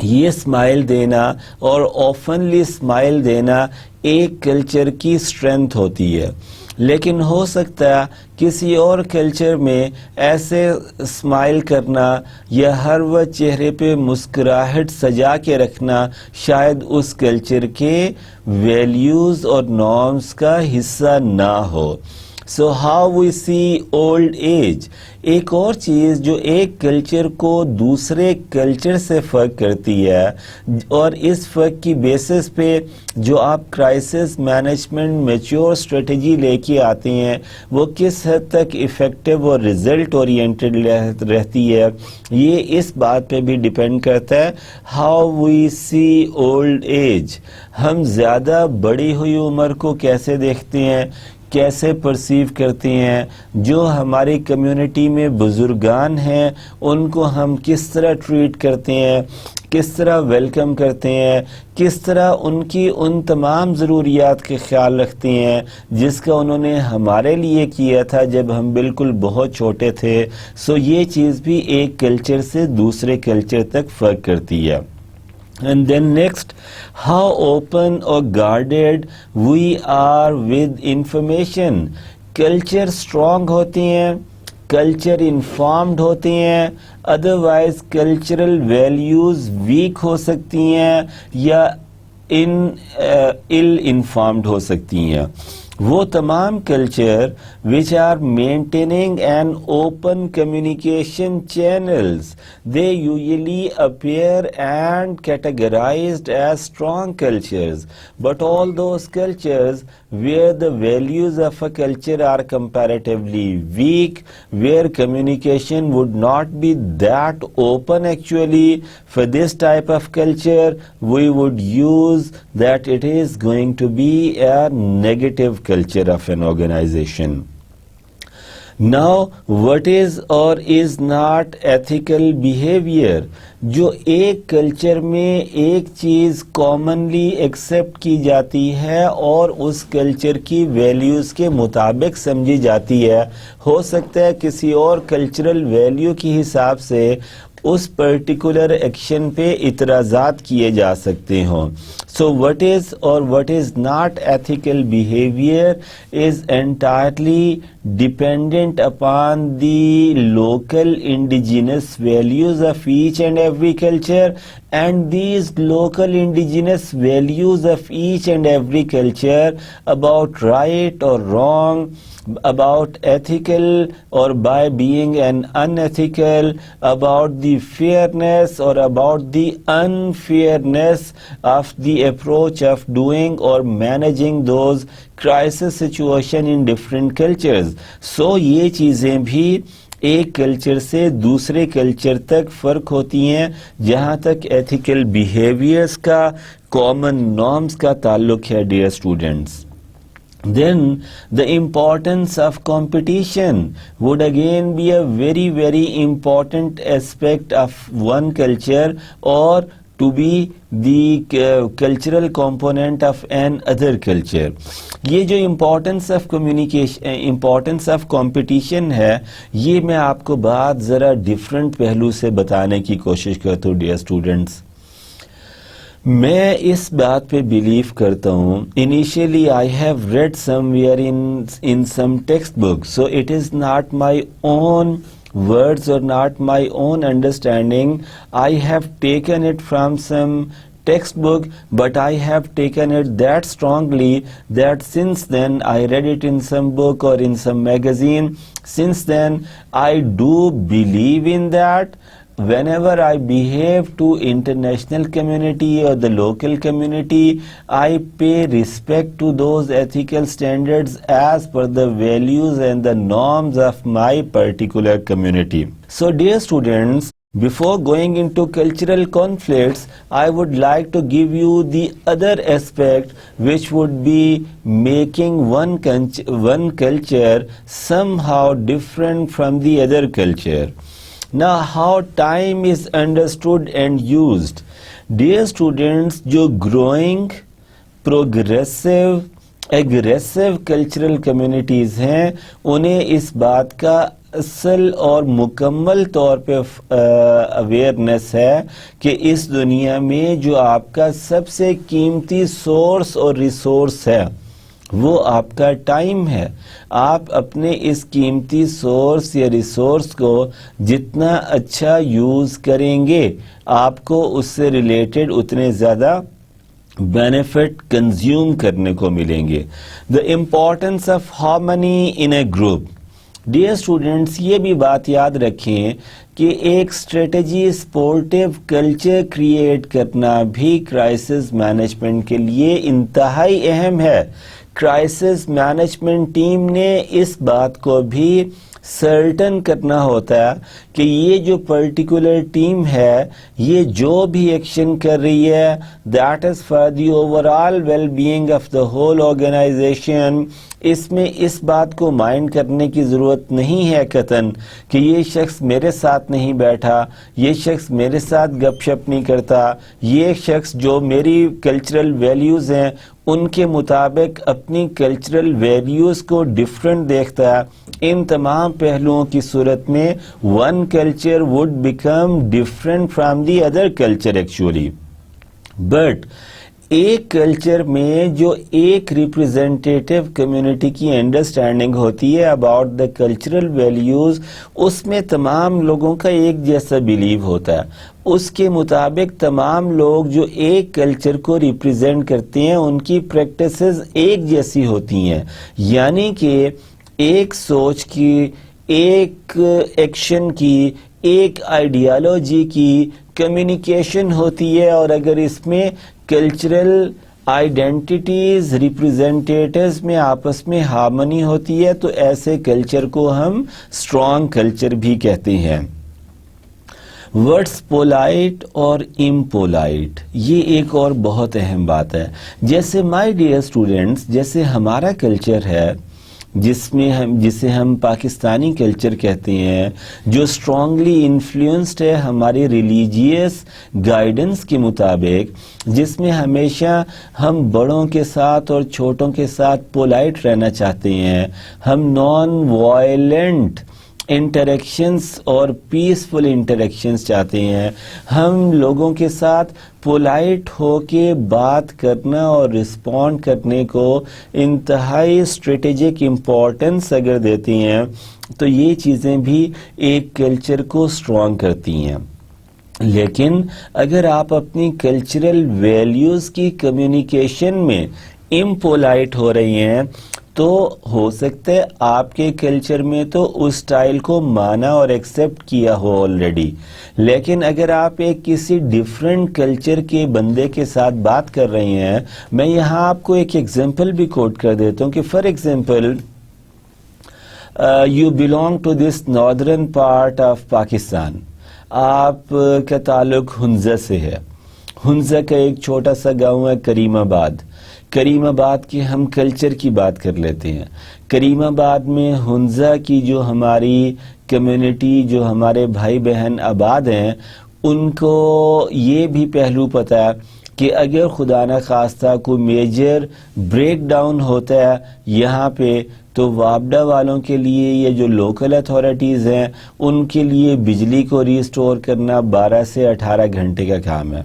یہ اسمائل دینا اور اوپنلی اسمائل دینا ایک کلچر کی اسٹرینتھ ہوتی ہے, لیکن ہو سکتا ہے کسی اور کلچر میں ایسے اسمائل کرنا یا ہر وقت چہرے پہ مسکراہٹ سجا کے رکھنا شاید اس کلچر کے ویلیوز اور نارمز کا حصہ نہ ہو. So how we see old age, ایک اور چیز جو ایک کلچر کو دوسرے کلچر سے فرق کرتی ہے, اور اس فرق کی بیسس پہ جو آپ کرائسس مینجمنٹ میچور اسٹریٹجی لے کے آتے ہیں وہ کس حد تک افیکٹو اور ریزلٹ اورینٹڈ رہتی ہے, یہ اس بات پہ بھی ڈیپینڈ کرتا ہے how we see old age. ہم زیادہ بڑی ہوئی عمر کو کیسے دیکھتے ہیں, کیسے پرسیو کرتے ہیں, جو ہماری کمیونٹی میں بزرگان ہیں ان کو ہم کس طرح ٹریٹ کرتے ہیں, کس طرح ویلکم کرتے ہیں, کس طرح ان کی ان تمام ضروریات کے خیال رکھتے ہیں جس کا انہوں نے ہمارے لیے کیا تھا جب ہم بالکل بہت چھوٹے تھے. سو یہ چیز بھی ایک کلچر سے دوسرے کلچر تک فرق کرتی ہے. And then next, how open or guarded we are with information. Culture strong ہوتے ہیں, culture informed ہوتے ہیں, otherwise cultural values weak ہو سکتی ہیں یا ill informed ہو سکتی ہیں. وہ تمام culture which are maintaining an open communication channels, they usually appear and categorized as strong cultures, but all those cultures where the values of a culture are comparatively weak, where communication would not be that open actually, for this type of culture we would use that it is going to be a negative culture of an organization. Now, what is or is not ethical behavior? جو ایک culture میں ایک چیز commonly accept کی جاتی ہے اور اس culture کی ویلیوز کے مطابق سمجھی جاتی ہے، ہو سکتا ہے کسی اور کلچرل ویلیو کی حساب سے اس پرٹیکولر ایکشن پہ اعتراضات کیے جا سکتے ہوں. سو وٹ از اور what is not ethical behaviour is entirely dependent upon the local indigenous values of each and every culture, and these local indigenous values of each and every culture about right or wrong, about ethical or by being an unethical, about the fairness or about the unfairness of the approach of doing or managing those crisis situation in different cultures. So یہ چیزیں بھی ایک culture سے دوسرے culture تک فرق ہوتی ہیں جہاں تک ایتھیکل بیہیویئرس کا کامن نارمز کا تعلق ہے. Dear students, then the importance of competition would again be a very very important aspect of one culture or to be the cultural component of an other culture. یہ جو importance of communication importance of competition ہے یہ میں آپ کو بات ذرا different پہلو سے بتانے کی کوشش کرتا ہوں. ڈیئر اسٹوڈنٹس, میں اس بات پہ بلیو کرتا ہوں, initially I have read some where in some text book, so it is not my own words or not my own understanding. I have taken it from some textbook, but I have taken it that strongly that since then I read it in some book or in some magazine. Since then I do believe in that. Whenever I behave to international community or the local community, I pay respect to those ethical standards as per the values and the norms of my particular community. So dear students, before going into cultural conflicts, I would like to give you the other aspect which would be making one culture somehow different from the other culture. Now, how time is understood and used. Dear students, جو growing, progressive, aggressive cultural communities ہیں انہیں اس بات کا اصل اور مکمل طور پہ اویئرنیس ہے کہ اس دنیا میں جو آپ کا سب سے قیمتی سورس اور ریسورس ہے وہ آپ کا ٹائم ہے. آپ اپنے اس قیمتی سورس یا ریسورس کو جتنا اچھا یوز کریں گے آپ کو اس سے ریلیٹڈ اتنے زیادہ بینیفٹ کنزیوم کرنے کو ملیں گے. The importance of harmony in a group. Dear students, یہ بھی بات یاد رکھیں کہ ایک اسٹریٹجی سپورٹیو کلچر کریٹ کرنا بھی کرائسس مینجمنٹ کے لیے انتہائی اہم ہے. کرائسس مینجمنٹ ٹیم نے اس بات کو بھی سرٹن کرنا ہوتا ہے کہ یہ جو پرٹیکولر ٹیم ہے یہ جو بھی ایکشن کر رہی ہے that is for the overall well being of the whole organisation. اس میں اس بات کو مائنڈ کرنے کی ضرورت نہیں ہے قطعاً کہ یہ شخص میرے ساتھ نہیں بیٹھا, یہ شخص میرے ساتھ گپ شپ نہیں کرتا, یہ شخص جو میری کلچرل ویلیوز ہیں ان کے مطابق اپنی کلچرل ویلیوز کو ڈفرینٹ دیکھتا ہے. ان تمام پہلوؤں کی صورت میں one culture would become different from the other culture actually. But ایک کلچر میں جو ایک ریپرزینٹیٹیو کمیونٹی کی انڈرسٹینڈنگ ہوتی ہے اباؤٹ دا کلچرل ویلیوز، اس میں تمام لوگوں کا ایک جیسا بیلیو ہوتا ہے، اس کے مطابق تمام لوگ جو ایک کلچر کو ریپرزینٹ کرتے ہیں ان کی پریکٹسز ایک جیسی ہوتی ہیں، یعنی کہ ایک سوچ کی، ایک ایکشن کی، ایک آئیڈیالوجی کی کمیونیکیشن ہوتی ہے، اور اگر اس میں کلچرل آئیڈینٹیٹیز ریپرزینٹیٹیوز میں آپس میں ہارمنی ہوتی ہے تو ایسے کلچر کو ہم اسٹرانگ کلچر بھی کہتے ہیں۔ ورڈز پولائٹ اور امپولائٹ، یہ ایک اور بہت اہم بات ہے۔ جیسے مائی ڈیئر اسٹوڈنٹس، جیسے ہمارا کلچر ہے جسے ہم پاکستانی کلچر کہتے ہیں، جو اسٹرانگلی انفلوئنسڈ ہے ہماری ریلیجیس گائیڈنس کے مطابق، جس میں ہمیشہ ہم بڑوں کے ساتھ اور چھوٹوں کے ساتھ پولائٹ رہنا چاہتے ہیں، ہم نان وائلنٹ انٹریکشنز اور پیسفل انٹریکشنز چاہتے ہیں، ہم لوگوں کے ساتھ پولائٹ ہو کے بات کرنا اور رسپونڈ کرنے کو انتہائی اسٹریٹجک امپورٹنس اگر دیتے ہیں تو یہ چیزیں بھی ایک کلچر کو اسٹرانگ کرتی ہیں۔ لیکن اگر آپ اپنی کلچرل ویلیوز کی کمیونیکیشن میں امپولائٹ ہو رہی ہیں تو ہو سکتا ہے آپ کے کلچر میں تو اس سٹائل کو مانا اور ایکسیپٹ کیا ہو آلریڈی، لیکن اگر آپ ایک کسی ڈیفرنٹ کلچر کے بندے کے ساتھ بات کر رہے ہیں، میں یہاں آپ کو ایک ایگزامپل بھی کوٹ کر دیتا ہوں کہ for example you belong to this northern part of Pakistan, آپ کا تعلق ہنزہ سے ہے، ہنزہ کا ایک چھوٹا سا گاؤں ہے کریم آباد، کریم آباد کے ہم کلچر کی بات کر لیتے ہیں۔ کریم آباد میں ہنزہ کی جو ہماری کمیونٹی، جو ہمارے بھائی بہن آباد ہیں، ان کو یہ بھی پہلو پتہ ہے کہ اگر خدا نہ خواستہ کوئی میجر بریک ڈاؤن ہوتا ہے یہاں پہ تو وابڈا والوں کے لیے یا جو لوکل اتھارٹیز ہیں ان کے لیے بجلی کو ریسٹور کرنا 12 سے 18 گھنٹے کا کام ہے۔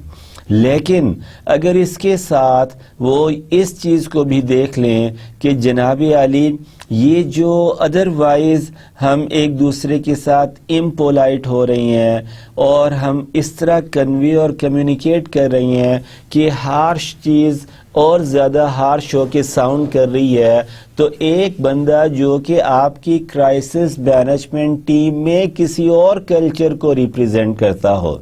لیکن اگر اس کے ساتھ وہ اس چیز کو بھی دیکھ لیں کہ جناب عالی یہ جو ادروائز ہم ایک دوسرے کے ساتھ امپولائٹ ہو رہی ہیں اور ہم اس طرح کنوے اور کمیونیکیٹ کر رہی ہیں کہ ہارش چیز اور زیادہ ہارش ہو کے ساؤنڈ کر رہی ہے، تو ایک بندہ جو کہ آپ کی کرائسس مینجمنٹ ٹیم میں کسی اور کلچر کو ریپرزینٹ کرتا ہو،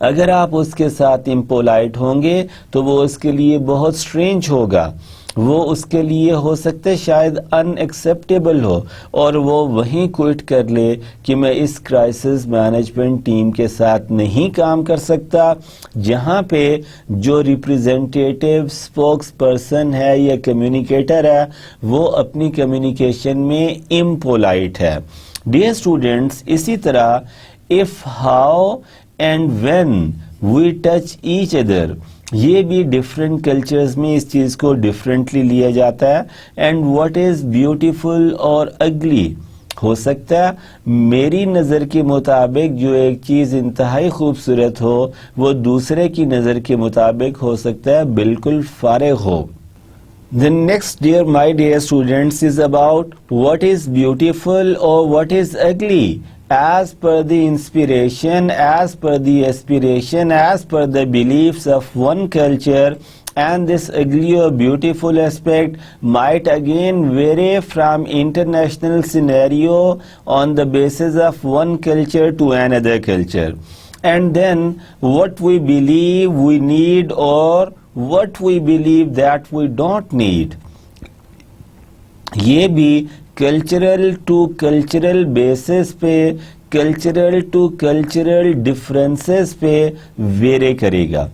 اگر آپ اس کے ساتھ امپولائٹ ہوں گے تو وہ اس کے لیے بہت سٹرینج ہوگا، وہ اس کے لیے ہو سکتا ہے شاید ان ایکسیپٹیبل ہو اور وہ وہیں کوئٹ کر لے کہ میں اس کرائسس مینجمنٹ ٹیم کے ساتھ نہیں کام کر سکتا جہاں پہ جو ریپرزینٹیٹیو اسپوکس پرسن ہے یا کمیونیکیٹر ہے وہ اپنی کمیونیکیشن میں امپولائٹ ہے۔ ڈیئر اسٹوڈنٹس، اسی طرح if how and when we touch each other، یہ بھی ڈفرینٹ کلچرز میں اس چیز کو ڈفرینٹلی لیا جاتا ہے۔ اینڈ واٹ از بیوٹیفل اور اگلی، ہو سکتا ہے میری نظر کے مطابق جو ایک چیز انتہائی خوبصورت ہو وہ دوسرے کی نظر کے مطابق ہو سکتا ہے بالکل فارغ ہو۔ The next, my dear students, is about what is beautiful or what is ugly as per the inspiration, as per the aspiration, as per the beliefs of one culture, and this ugly or beautiful aspect might again vary from international scenario on the basis of one culture to another culture. And then what we believe we need or what we believe that we don't need، یہ بھی cultural to cultural basis پہ، cultural to cultural differences پہ very کرے گا۔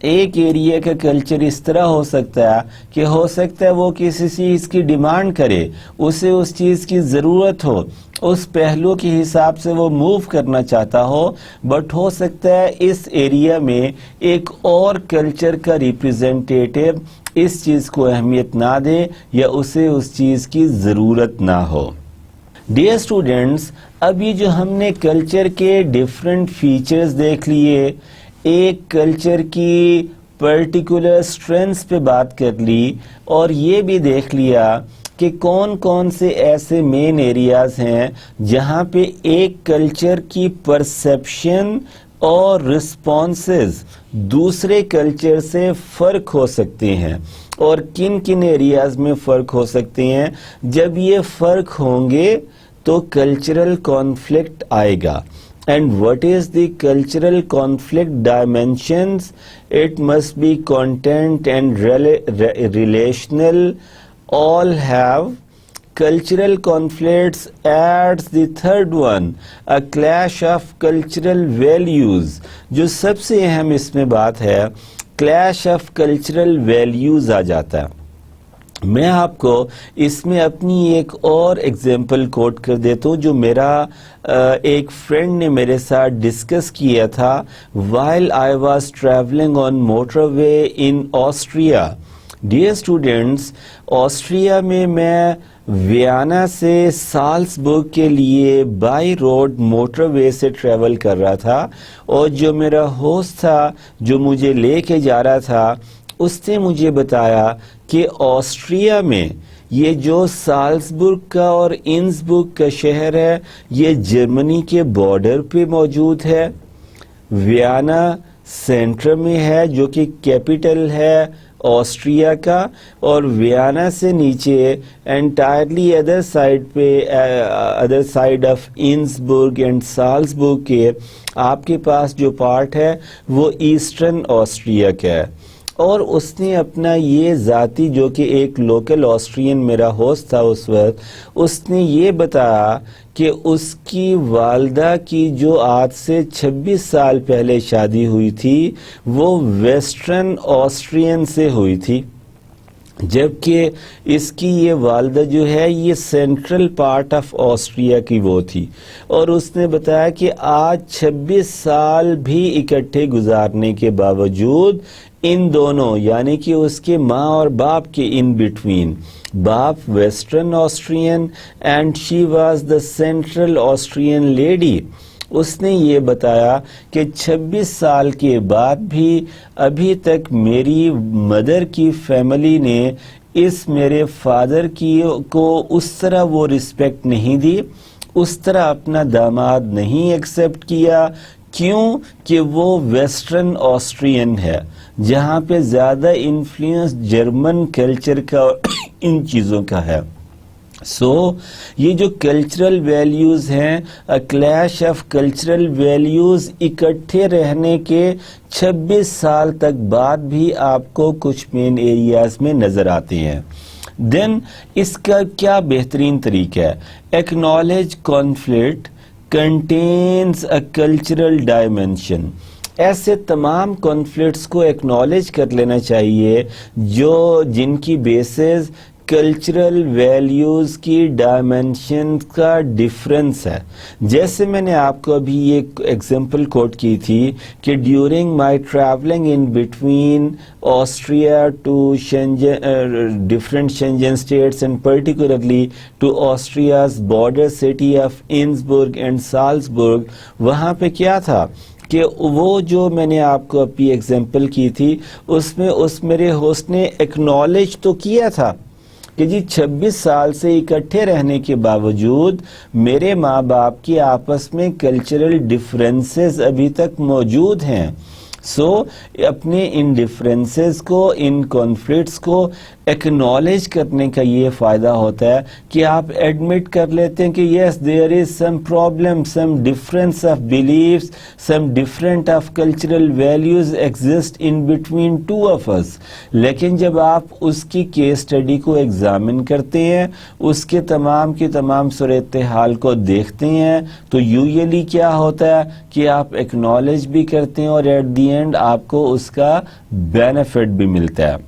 ایک area کا culture اس طرح ہو سکتا ہے کہ ہو سکتا ہے وہ کسی چیز کی ڈیمانڈ کرے، اسے اس چیز کی ضرورت ہو، اس پہلو کے حساب سے وہ موو کرنا چاہتا ہو، بٹ ہو سکتا ہے اس ایریا میں ایک اور کلچر کا ریپرزینٹیٹیو اس چیز کو اہمیت نہ دے یا اسے اس چیز کی ضرورت نہ ہو۔ ڈیئر اسٹوڈنٹس، ابھی جو ہم نے کلچر کے ڈفرینٹ فیچرز دیکھ لیے، ایک کلچر کی پرٹیکولر اسٹرینتھس پہ بات کر لی اور یہ بھی دیکھ لیا کہ کون کون سے ایسے مین ایریاز ہیں جہاں پہ ایک کلچر کی پرسیپشن اور رسپانسز دوسرے کلچر سے فرق ہو سکتے ہیں، اور کن کن ایریاز میں فرق ہو سکتے ہیں۔ جب یہ فرق ہوں گے تو کلچرل کانفلکٹ آئے گا۔ And what is the cultural conflict dimensions? It must be content and relational. All have. Cultural conflicts adds the third one, a clash of cultural values. جو سب سے اہم اس میں بات ہے clash of cultural values آ جاتا ہے۔ میں آپ کو اس میں اپنی ایک اور ایگزامپل کوٹ کر دیتا ہوں جو میرا ایک فرینڈ نے میرے ساتھ ڈسکس کیا تھا while I was traveling on motorway in Austria. Dear students, Austria میں ویانا سے سالزبرگ کے لیے بائی روڈ موٹر وے سے ٹریول کر رہا تھا، اور جو میرا ہوسٹ تھا جو مجھے لے کے جا رہا تھا اس نے مجھے بتایا کہ آسٹریا میں یہ جو سالزبرگ کا اور انسبرگ کا شہر ہے یہ جرمنی کے بارڈر پہ موجود ہے، ویانا سینٹر میں ہے جو کہ کیپٹل ہے آسٹریا کا، اور ویانا سے نیچے entirely other side of Innsbruck and Salzburg کے آپ کے پاس جو پارٹ ہے وہ ایسٹرن آسٹریا کا ہے۔ اور اس نے اپنا یہ ذاتی جو کہ ایک لوکل آسٹرین میرا ہوسٹ تھا اس وقت، اس نے یہ بتایا کہ اس کی والدہ کی جو آج سے 26 سال پہلے شادی ہوئی تھی وہ ویسٹرن آسٹرین سے ہوئی تھی، جبکہ اس کی یہ والدہ جو ہے یہ سینٹرل پارٹ آف آسٹریا کی وہ تھی، اور اس نے بتایا کہ آج 26 سال بھی اکٹھے گزارنے کے باوجود ان دونوں یعنی کہ اس کے ماں اور باپ کے ان بٹوین، باپ western Austrian and she was the central Austrian lady, اس نے یہ بتایا کہ 26 سال کے بعد بھی ابھی تک میری مدر کی فیملی نے اس میرے فادر کی کو اس طرح وہ رسپیکٹ نہیں دی، اس طرح اپنا داماد نہیں ایکسیپٹ کیا۔ کیوں کہ وہ ویسٹرن آسٹرین ہے جہاں پہ زیادہ انفلوئنس جرمن کلچر کا اور ان چیزوں کا ہے۔ یہ جو کلچرل ویلیوز ہیں، کلیش آف کلچرل ویلیوز اکٹھے رہنے کے 26 سال تک بعد بھی آپ کو کچھ مین ایریاز میں نظر آتے ہیں۔ دین اس کا کیا بہترین طریقہ ہے؟ Acknowledge conflict contains a cultural dimension. ایسے تمام کانفلکٹس کو ایکنالج کر لینا چاہیے جن کی بیسز کلچرل ویلیوز کی ڈائمنشن کا ڈفرنس ہے۔ جیسے میں نے آپ کو ابھی ایک ایگزامپل کوٹ کی تھی کہ during my travelling in between Austria to different Schengen states and particularly to Austria's border city of Innsbruck and Salzburg, وہاں پہ کیا تھا کہ وہ جو میں نے آپ کو اپنی ایگزامپل کی تھی اس میں میرے ہوسٹ نے ایکنالج تو کیا تھا کہ جی 26 سال سے اکٹھے رہنے کے باوجود میرے ماں باپ کی آپس میں کلچرل ڈفرینسز ابھی تک موجود ہیں۔ اپنے ان ڈفرینسز کو، ان کانفلکٹس کو ایکنالج کرنے کا یہ فائدہ ہوتا ہے کہ آپ ایڈمٹ کر لیتے ہیں کہ yes there is some problem, some difference of beliefs, some different of cultural values exist in between two of us. لیکن جب آپ اس کی کیس اسٹڈی کو ایگزامن کرتے ہیں، اس کے تمام صورتحال کو دیکھتے ہیں، تو یوزلی کیا ہوتا ہے کہ آپ ایکنالج بھی کرتے ہیں اور ایٹ دی اینڈ آپ کو اس کا بینیفٹ بھی ملتا ہے۔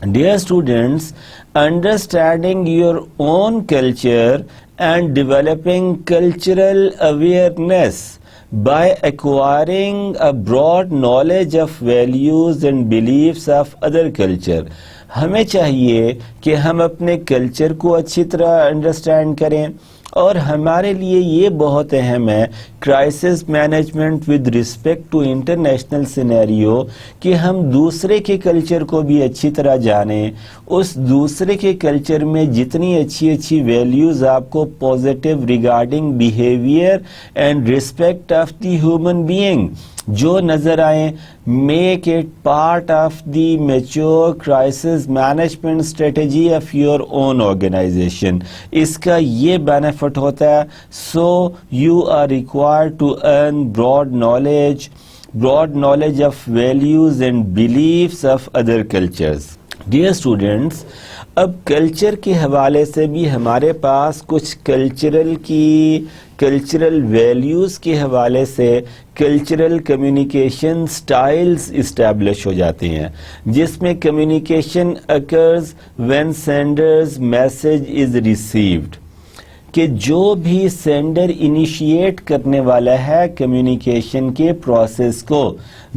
Dear students, understanding your own culture and developing cultural awareness by acquiring a broad knowledge of values and beliefs of other culture. ہمیں چاہیے کہ ہم اپنے کلچر کو اچھی طرح انڈرسٹینڈ کریں، اور ہمارے لیے یہ بہت اہم ہے crisis management with respect to international scenario کہ ہم دوسرے کے کلچر کو بھی اچھی طرح جانیں، اس دوسرے کے کلچر میں جتنی اچھی ویلیوز آپ کو positive regarding behaviour and respect of the human being جو نظر آئیں، make it part of the mature crisis management strategy of your own organisation. اس کا یہ بینیفٹ ہوتا ہے. So you are required to earn broad knowledge of values and beliefs of other cultures. Dear students, اب culture کے حوالے سے بھی ہمارے پاس کچھ کلچرل ویلیوز کے حوالے سے کلچرل کمیونیکیشن سٹائلز اسٹیبلش ہو جاتے ہیں، جس میں communication occurs when senders message is received, کہ جو بھی سینڈر انیشیٹ کرنے والا ہے کمیونیکیشن کے پروسیس کو،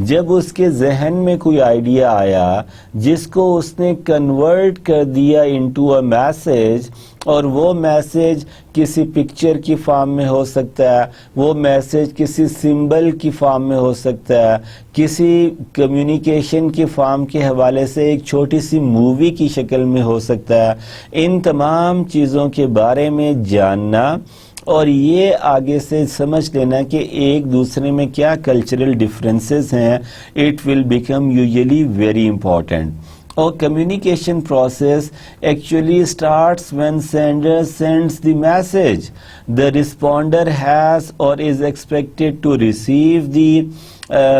جب اس کے ذہن میں کوئی آئیڈیا آیا جس کو اس نے کنورٹ کر دیا انٹو اے میسج، اور وہ میسج کسی پکچر کی فارم میں ہو سکتا ہے، وہ میسج کسی سمبل کی فارم میں ہو سکتا ہے، کسی کمیونیکیشن کی فارم کے حوالے سے ایک چھوٹی سی مووی کی شکل میں ہو سکتا ہے. ان تمام چیزوں کے بارے میں جاننا اور یہ آگے سے سمجھ لینا کہ ایک دوسرے میں کیا کلچرل ڈفرینسز ہیں، it will become usually very important. Or communication process actually starts when sender sends the message. The responder has or is expected to receive the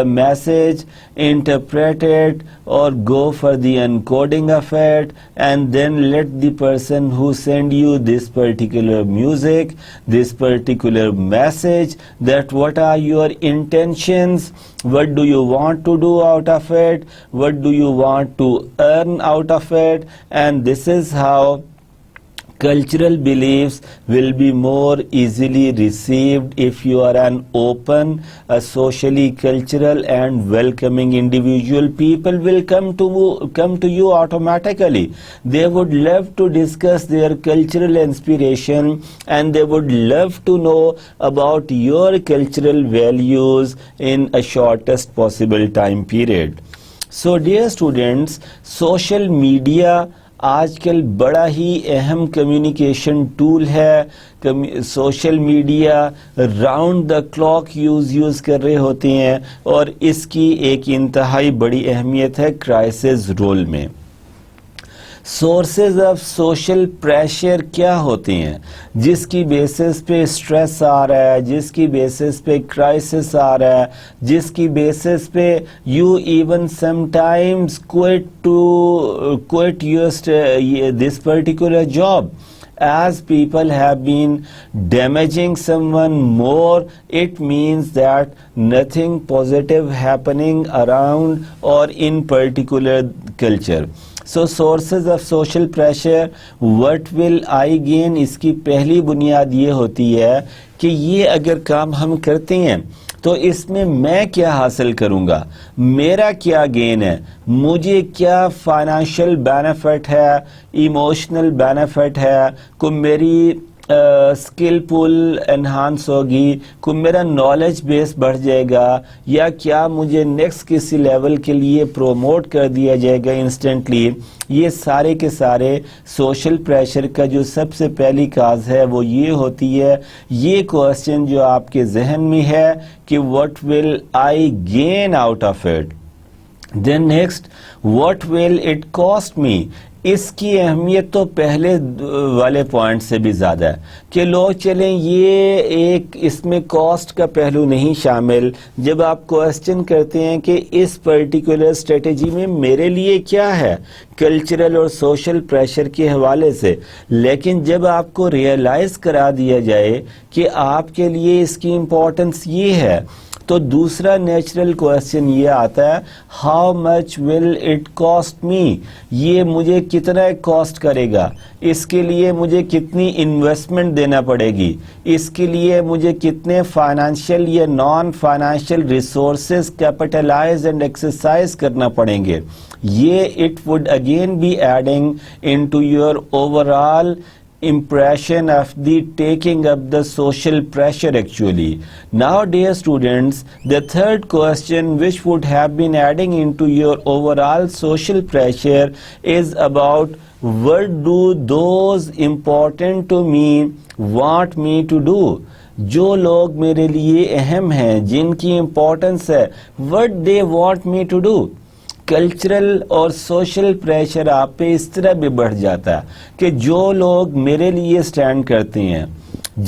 message, interpret it or go for the encoding of it, and then let the person who send you this particular music, this particular message, that what are your intentions, what do you want to do out of it, what do you want to earn out of it, and this is how cultural beliefs will be more easily received if you are an open, a socially cultural and welcoming individual. People will come to you automatically. They would love to discuss their cultural inspiration and they would love to know about your cultural values in a shortest possible time period. So dear students, social media آج کل بڑا ہی اہم communication tool ہے. Social media round the clock use کر رہے ہوتے ہیں اور اس کی ایک انتہائی بڑی اہمیت ہے کرائسس رول میں. سورسز آف سوشل پریشر کیا ہوتے ہیں جس کی بیسس پہ اسٹریس آ رہا ہے، جس کی بیسس پہ کرائسس آ رہا ہے، جس کی بیسس پہ you even some times quit this particular job. As people have been damaging someone more, it means that nothing positive happening around or in particular culture. So sources of social pressure, what will I gain؟ اس کی پہلی بنیاد یہ ہوتی ہے کہ یہ اگر کام ہم کرتے ہیں تو اس میں میں کیا حاصل کروں گا، میرا کیا گین ہے، مجھے کیا فائنانشیل بینیفٹ ہے، ایموشنل بینیفٹ ہے، کو میری اسکل پول انہانس ہوگی، کو میرا نالج بیس بڑھ جائے گا، یا کیا مجھے نیکسٹ کسی لیول کے لیے پروموٹ کر دیا جائے گا انسٹنٹلی. یہ سارے کے سارے سوشل پریشر کا جو سب سے پہلی کاز ہے وہ یہ ہوتی ہے، یہ کوسچن جو آپ کے ذہن میں ہے کہ what will I gain out of it. Then next, what will it cost me؟ اس کی اہمیت تو پہلے والے پوائنٹ سے بھی زیادہ ہے کہ لوگ چلیں یہ ایک اس میں کاسٹ کا پہلو نہیں شامل. جب آپ کوسچن کرتے ہیں کہ اس پرٹیکولر اسٹریٹجی میں میرے لیے کیا ہے کلچرل اور سوشل پریشر کے حوالے سے، لیکن جب آپ کو ریئلائز کرا دیا جائے کہ آپ کے لیے اس کی امپورٹنس یہ ہے، تو دوسرا نیچرل کوسچن یہ آتا ہے how much will it cost me, یہ مجھے کتنا کاسٹ کرے گا، اس کے لیے مجھے کتنی انویسٹمنٹ دینا پڑے گی، اس کے لیے مجھے کتنے فائنانشیل یا non financial resources capitalize and exercise کرنا پڑیں گے. یہ it would again be adding into your overall impression of the taking up the social pressure actually. Now dear students, the third question which would have been adding into your overall social pressure is about what do those important to me want me to do. جو لوگ میرے لیے اہم ہیں، جن کی importance ہے، what they want me to do. Cultural اور سوشل پریشر آپ پہ اس طرح بھی بڑھ جاتا ہے کہ جو لوگ میرے لیے سٹینڈ کرتے ہیں،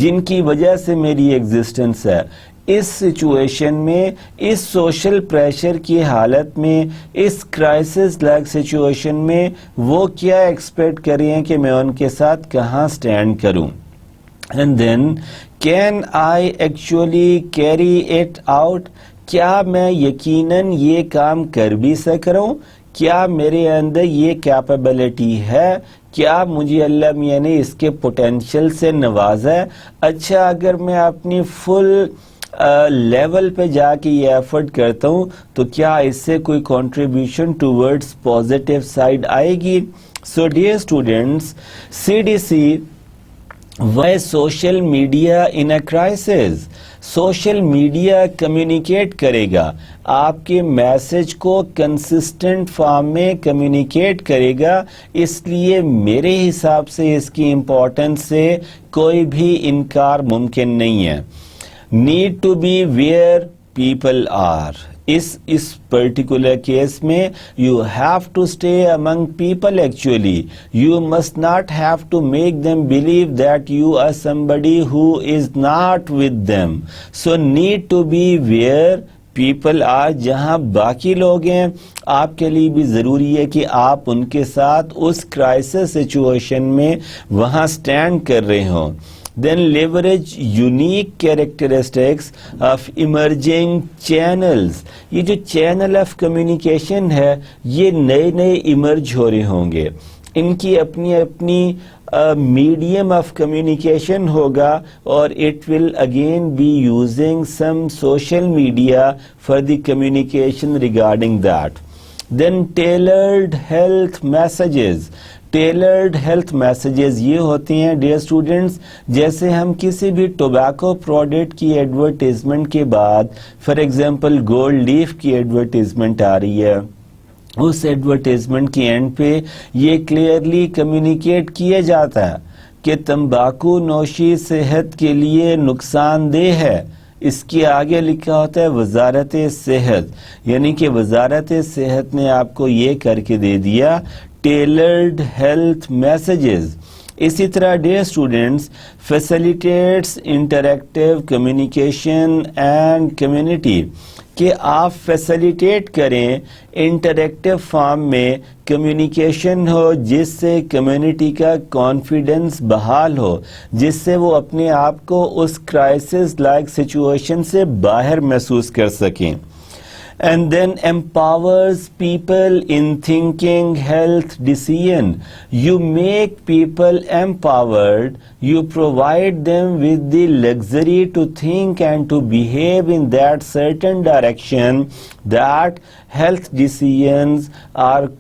جن کی وجہ سے میری ایگزسٹنس ہے، اس سچویشن میں، اس سوشل پریشر کی حالت میں، اس کرائسس لائک سچویشن میں وہ کیا ایکسپیکٹ کر رہے ہیں کہ میں ان کے ساتھ کہاں سٹینڈ کروں. And then can I actually carry it out? کیا میں یقیناً یہ کام کر بھی سک رہا ہوں؟ کیا میرے اندر یہ کیپیبلٹی ہے؟ کیا مجھے اللہ میاں نے اس کے پوٹینشیل سے نوازا ہے؟ اچھا، اگر میں اپنی فل لیول پہ جا کے یہ ایفرٹ کرتا ہوں تو کیا اس سے کوئی کنٹریبیوشن ٹورڈز پازیٹیو سائڈ آئے گی؟ So dear students, CDC why social media in a crisis. Social media communicate کرے گا، آپ کے میسج کو کنسسٹنٹ فارم میں کمیونیکیٹ کرے گا، اس لیے میرے حساب سے اس کی امپورٹنس سے کوئی بھی انکار ممکن نہیں ہے. Need to be where people are. اس پرٹیکولر کیس میں you have to stay among people. Actually you must not have to make them believe that you are somebody who is not with them. So need to be where people are. جہاں باقی لوگ ہیں، آپ کے لیے بھی ضروری ہے کہ آپ ان کے ساتھ اس کرائسس سچویشن میں وہاں سٹینڈ کر رہے ہوں. Then leverage unique characteristics of emerging channels. یہ جو چینل آف کمیونیکیشن ہے، یہ نئے نئے ایمرج ہو رہے ہوں گے. ان کی اپنی اپنی میڈیم آف کمیونیکیشن ہوگا، اور it will again be using some social media for the communication regarding that. Then tailored health messages. Tailored health messages یہ ہوتے ہیں ڈیئر اسٹوڈنٹس، جیسے ہم کسی بھی ٹوبیکو پروڈکٹ کی ایڈورٹیزمنٹ کے بعد، فار ایگزامپل گولڈ لیف کی ایڈورٹیزمنٹ آ رہی ہے، اس ایڈورٹیزمنٹ کی اینڈ پہ یہ کلیئرلی کمیونیکیٹ کیا جاتا ہے کہ تمباکو نوشی صحت کے لیے نقصان دہ ہے. اس کے آگے لکھا ہوتا ہے وزارت صحت، یعنی کہ وزارت صحت نے آپ کو یہ کر کے دے دیا ٹیلرڈ ہیلتھ میسیجز. اسی طرح dear students, facilitates interactive communication and community, کہ آپ فیسیلیٹیٹ کریں انٹریکٹیو فارم میں کمیونیکیشن ہو، جس سے کمیونٹی کا کانفیڈنس بحال ہو، جس سے وہ اپنے آپ کو اس کرائسس لائک سچویشن سے باہر محسوس کر سکیں. And then empowers people in thinking health decision. You make people empowered. You provide them with the luxury to think and to behave in that certain direction that health decisions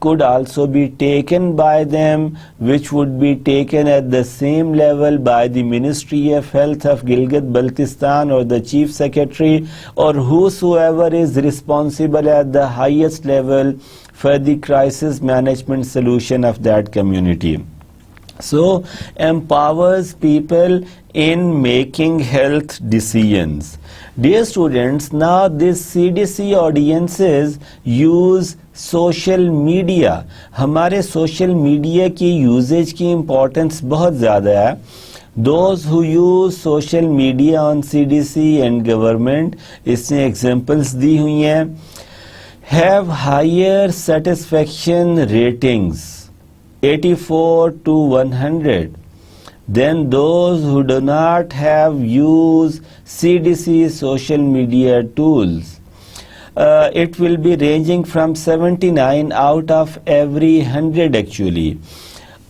could also be taken by them, which would be taken at the same level by the Ministry of Health of Gilgit-Baltistan or the Chief Secretary or whosoever is responsible at the highest level for the crisis management solution of that community. So empowers people in making health decisions. Dear students, now this CDC audiences use social media. ہمارے social media کی usage کی importance بہت زیادہ ہے. Those who use social media on CDC and government, اس نے examples دی ہوئی ہیں, have higher satisfaction ratings 84 to 100 than those who do not have used CDC social media tools. It will be ranging from 79 out of every 100 actually,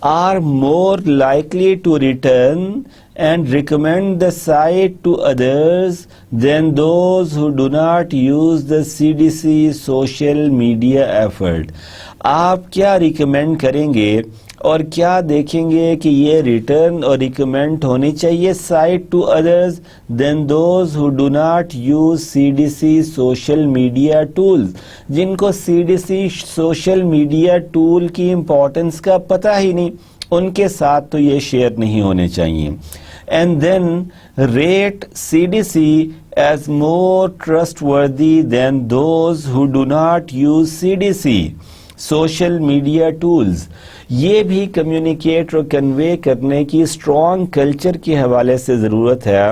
are more likely to return and recommend the site to others than those who do not use the CDC social media effort. آپ کیا recommend کریں گے اور کیا دیکھیں گے کہ یہ ریٹرن اور ریکمینڈ ہونی چاہیے site to others than those who do not use CDC social media tools, جن کو CDC سوشل میڈیا ٹول کی امپورٹنس کا پتہ ہی نہیں، ان کے ساتھ تو یہ شیئر نہیں ہونے چاہیے. And then rate CDC as more trustworthy than those who do not use CDC social media tools. یہ بھی کمیونیکیٹ اور کنوے کرنے کی اسٹرانگ کلچر کے حوالے سے ضرورت ہے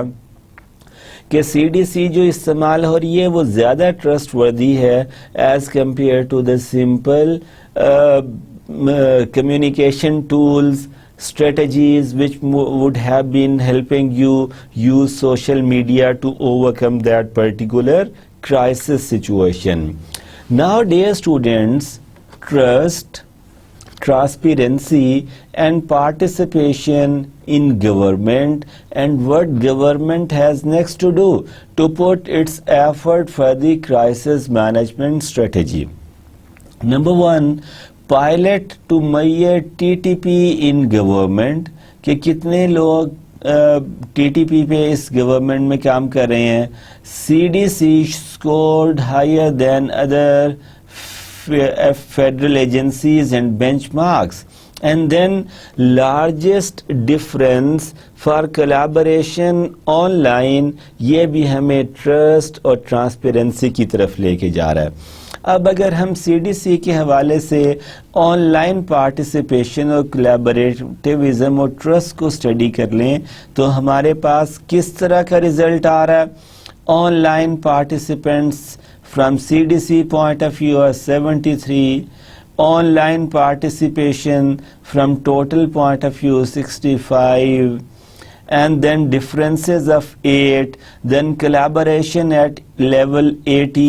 کہ CDC جو استعمال ہو رہی ہے وہ زیادہ ٹرسٹ وردی ہے as compare to the simple communication tools, strategies which would have been helping you use social media to overcome that particular crisis situation. Now, dear students, trust, transparency and participation in government, and what government has next to do to put its effort for the crisis management strategy. Number one, pilot to mayor TTP in government, کہ کتنے لوگ TTP پہ اس government میں کام کر رہے ہیں. CDC scored higher than other federal agencies and benchmarks. And then largest difference for collaboration online، یہ بھی ہمیں ٹرسٹ اور ٹرانسپیرنسی کی طرف لے کے جا رہا ہے. اب اگر ہم CDC کے حوالے سے آن لائن پارٹیسپیشن اور کولیبریٹیوزم اور ٹرسٹ کو اسٹڈی کر لیں تو ہمارے پاس کس طرح کا رزلٹ آ رہا ہے. Online participants from CDC point of view are 73, online participation from total point of view 65, and then differences of 8, then collaboration at level 80,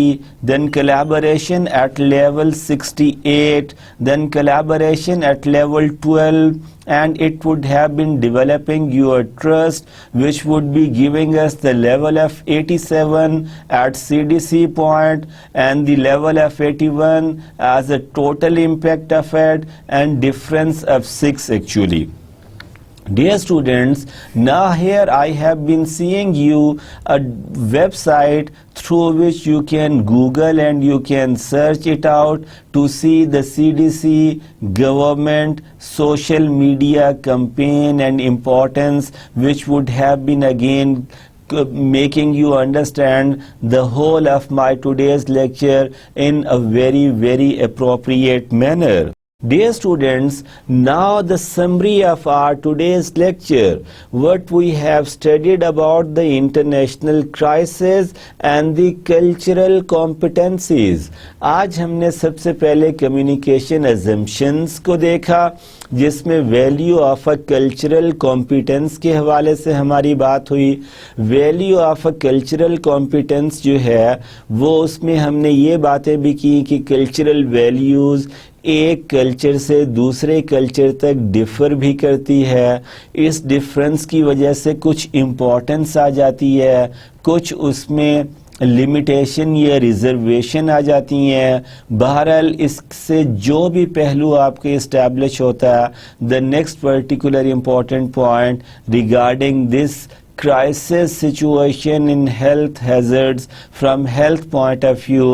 then collaboration at level 68, then collaboration at level 12, and it would have been developing your trust, which would be giving us the level of 87 at CDC point and the level of 81 as a total impact of it, and difference of 6 actually. Dear students, now here I have been seeing you a website through which you can Google and you can search it out to see the CDC government social media campaign and importance, which would have been again making you understand the whole of my today's lecture in a very, very appropriate manner. Dear students, now the summary of our today's lecture, what we have studied about the international crisis and the cultural competencies. آج ہم نے سب سے پہلے communication assumptions کو دیکھا، جس میں value of a cultural competence کے حوالے سے ہماری بات ہوئی. Value of a cultural competence جو ہے وہ اس میں ہم نے یہ باتیں بھی کی کہ کلچرل ویلیوز ایک کلچر سے دوسرے کلچر تک ڈفر بھی کرتی ہے. اس ڈفرنس کی وجہ سے کچھ امپورٹنس آ جاتی ہے، کچھ اس میں لمیٹیشن یا ریزرویشن آ جاتی ہیں. بہرحال اس سے جو بھی پہلو آپ کے اسٹیبلش ہوتا ہے، the next particular important point regarding this crisis situation in health hazards from health point of view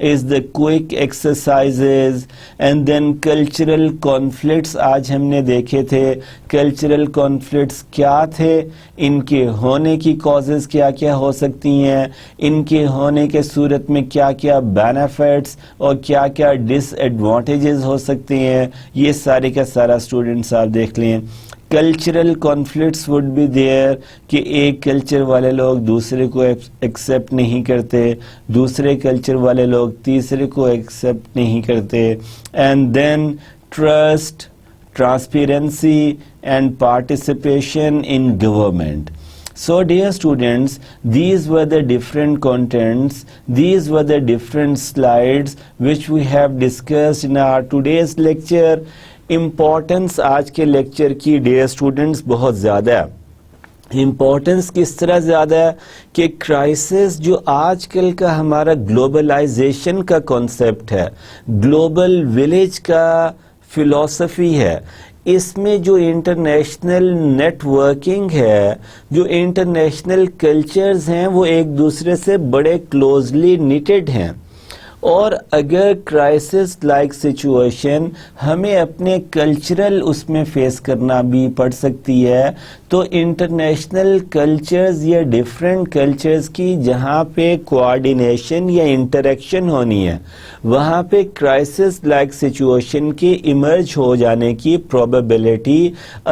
is the quick exercises, and then cultural conflicts. آج ہم نے دیکھے تھے cultural conflicts کیا تھے، ان کے ہونے کی causes کیا کیا ہو سکتی ہیں، ان کے ہونے کے صورت میں کیا کیا benefits اور کیا کیا disadvantages ہو سکتے ہیں. یہ سارے کا سارا اسٹوڈنٹس آپ دیکھ لیں. Cultural conflicts would be there, کہ ایک کلچر والے لوگ دوسرے کو ایکسیپٹ نہیں کرتے، دوسرے کلچر والے لوگ تیسرے کو ایکسیپٹ نہیں کرتے. And then trust, transparency and participation in government. So dear students, these were the different contents, these were the different slides which we have discussed in our today's lecture. Importance آج کے lecture کی dear students بہت زیادہ ہے. Importance کس طرح زیادہ ہے کہ کرائسس جو آج کل کا ہمارا گلوبلائزیشن کا کانسیپٹ ہے، گلوبل ولیج کا فلسفی ہے، اس میں جو انٹرنیشنل نیٹ ورکنگ ہے، جو انٹرنیشنل کلچرز ہیں، وہ ایک دوسرے سے بڑے کلوزلی نیٹڈ ہیں، اور اگر کرائسس لائک سچویشن ہمیں اپنے کلچرل اس میں فیس کرنا بھی پڑ سکتی ہے، تو انٹرنیشنل کلچرز یا ڈیفرنٹ کلچرز کی جہاں پہ کوآرڈینیشن یا انٹریکشن ہونی ہے، وہاں پہ کرائسس لائک سچویشن کے ایمرج ہو جانے کی پروبیبلٹی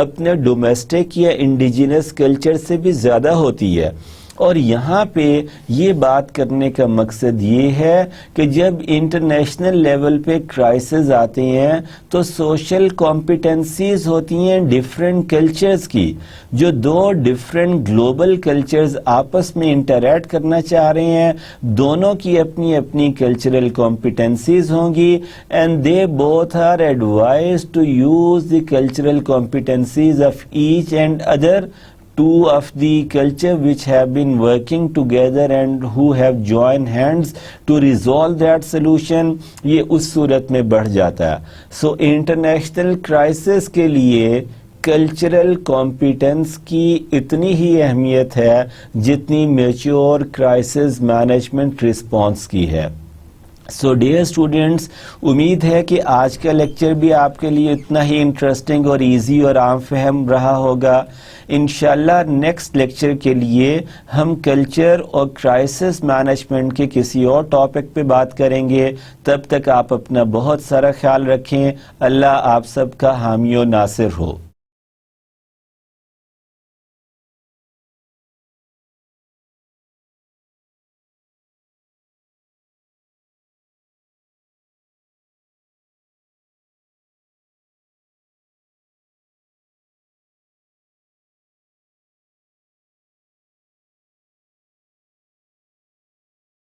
اپنے ڈومیسٹک یا انڈیجنس کلچر سے بھی زیادہ ہوتی ہے۔ اور یہاں پہ یہ بات کرنے کا مقصد یہ ہے کہ جب انٹرنیشنل لیول پہ کرائسس آتے ہیں تو سوشل کمپیٹنسیز ہوتی ہیں ڈیفرنٹ کلچرز کی، جو دو ڈیفرنٹ گلوبل کلچرز آپس میں انٹریکٹ کرنا چاہ رہے ہیں، دونوں کی اپنی اپنی کلچرل کمپیٹنسیز ہوں گی، and they both are advised to use the cultural competencies of each and other two of the culture which have been working together and who have joined hands to resolve that solution، یہ اس صورت میں بڑھ جاتا ہے۔ So international crisis کے لیے cultural competence کی اتنی ہی اہمیت ہے جتنی میچور کرائسس مینجمنٹ رسپانس کی ہے۔ سو ڈیئر اسٹوڈینٹس، امید ہے کہ آج کا لیکچر بھی آپ کے لیے اتنا ہی انٹرسٹنگ اور ایزی اور عام فہم رہا ہوگا۔ انشاءاللہ نیکسٹ لیکچر کے لیے ہم کلچر اور کرائسس مینجمنٹ کے کسی اور ٹاپک پہ بات کریں گے۔ تب تک آپ اپنا بہت سارا خیال رکھیں۔ اللہ آپ سب کا حامی و ناصر ہو۔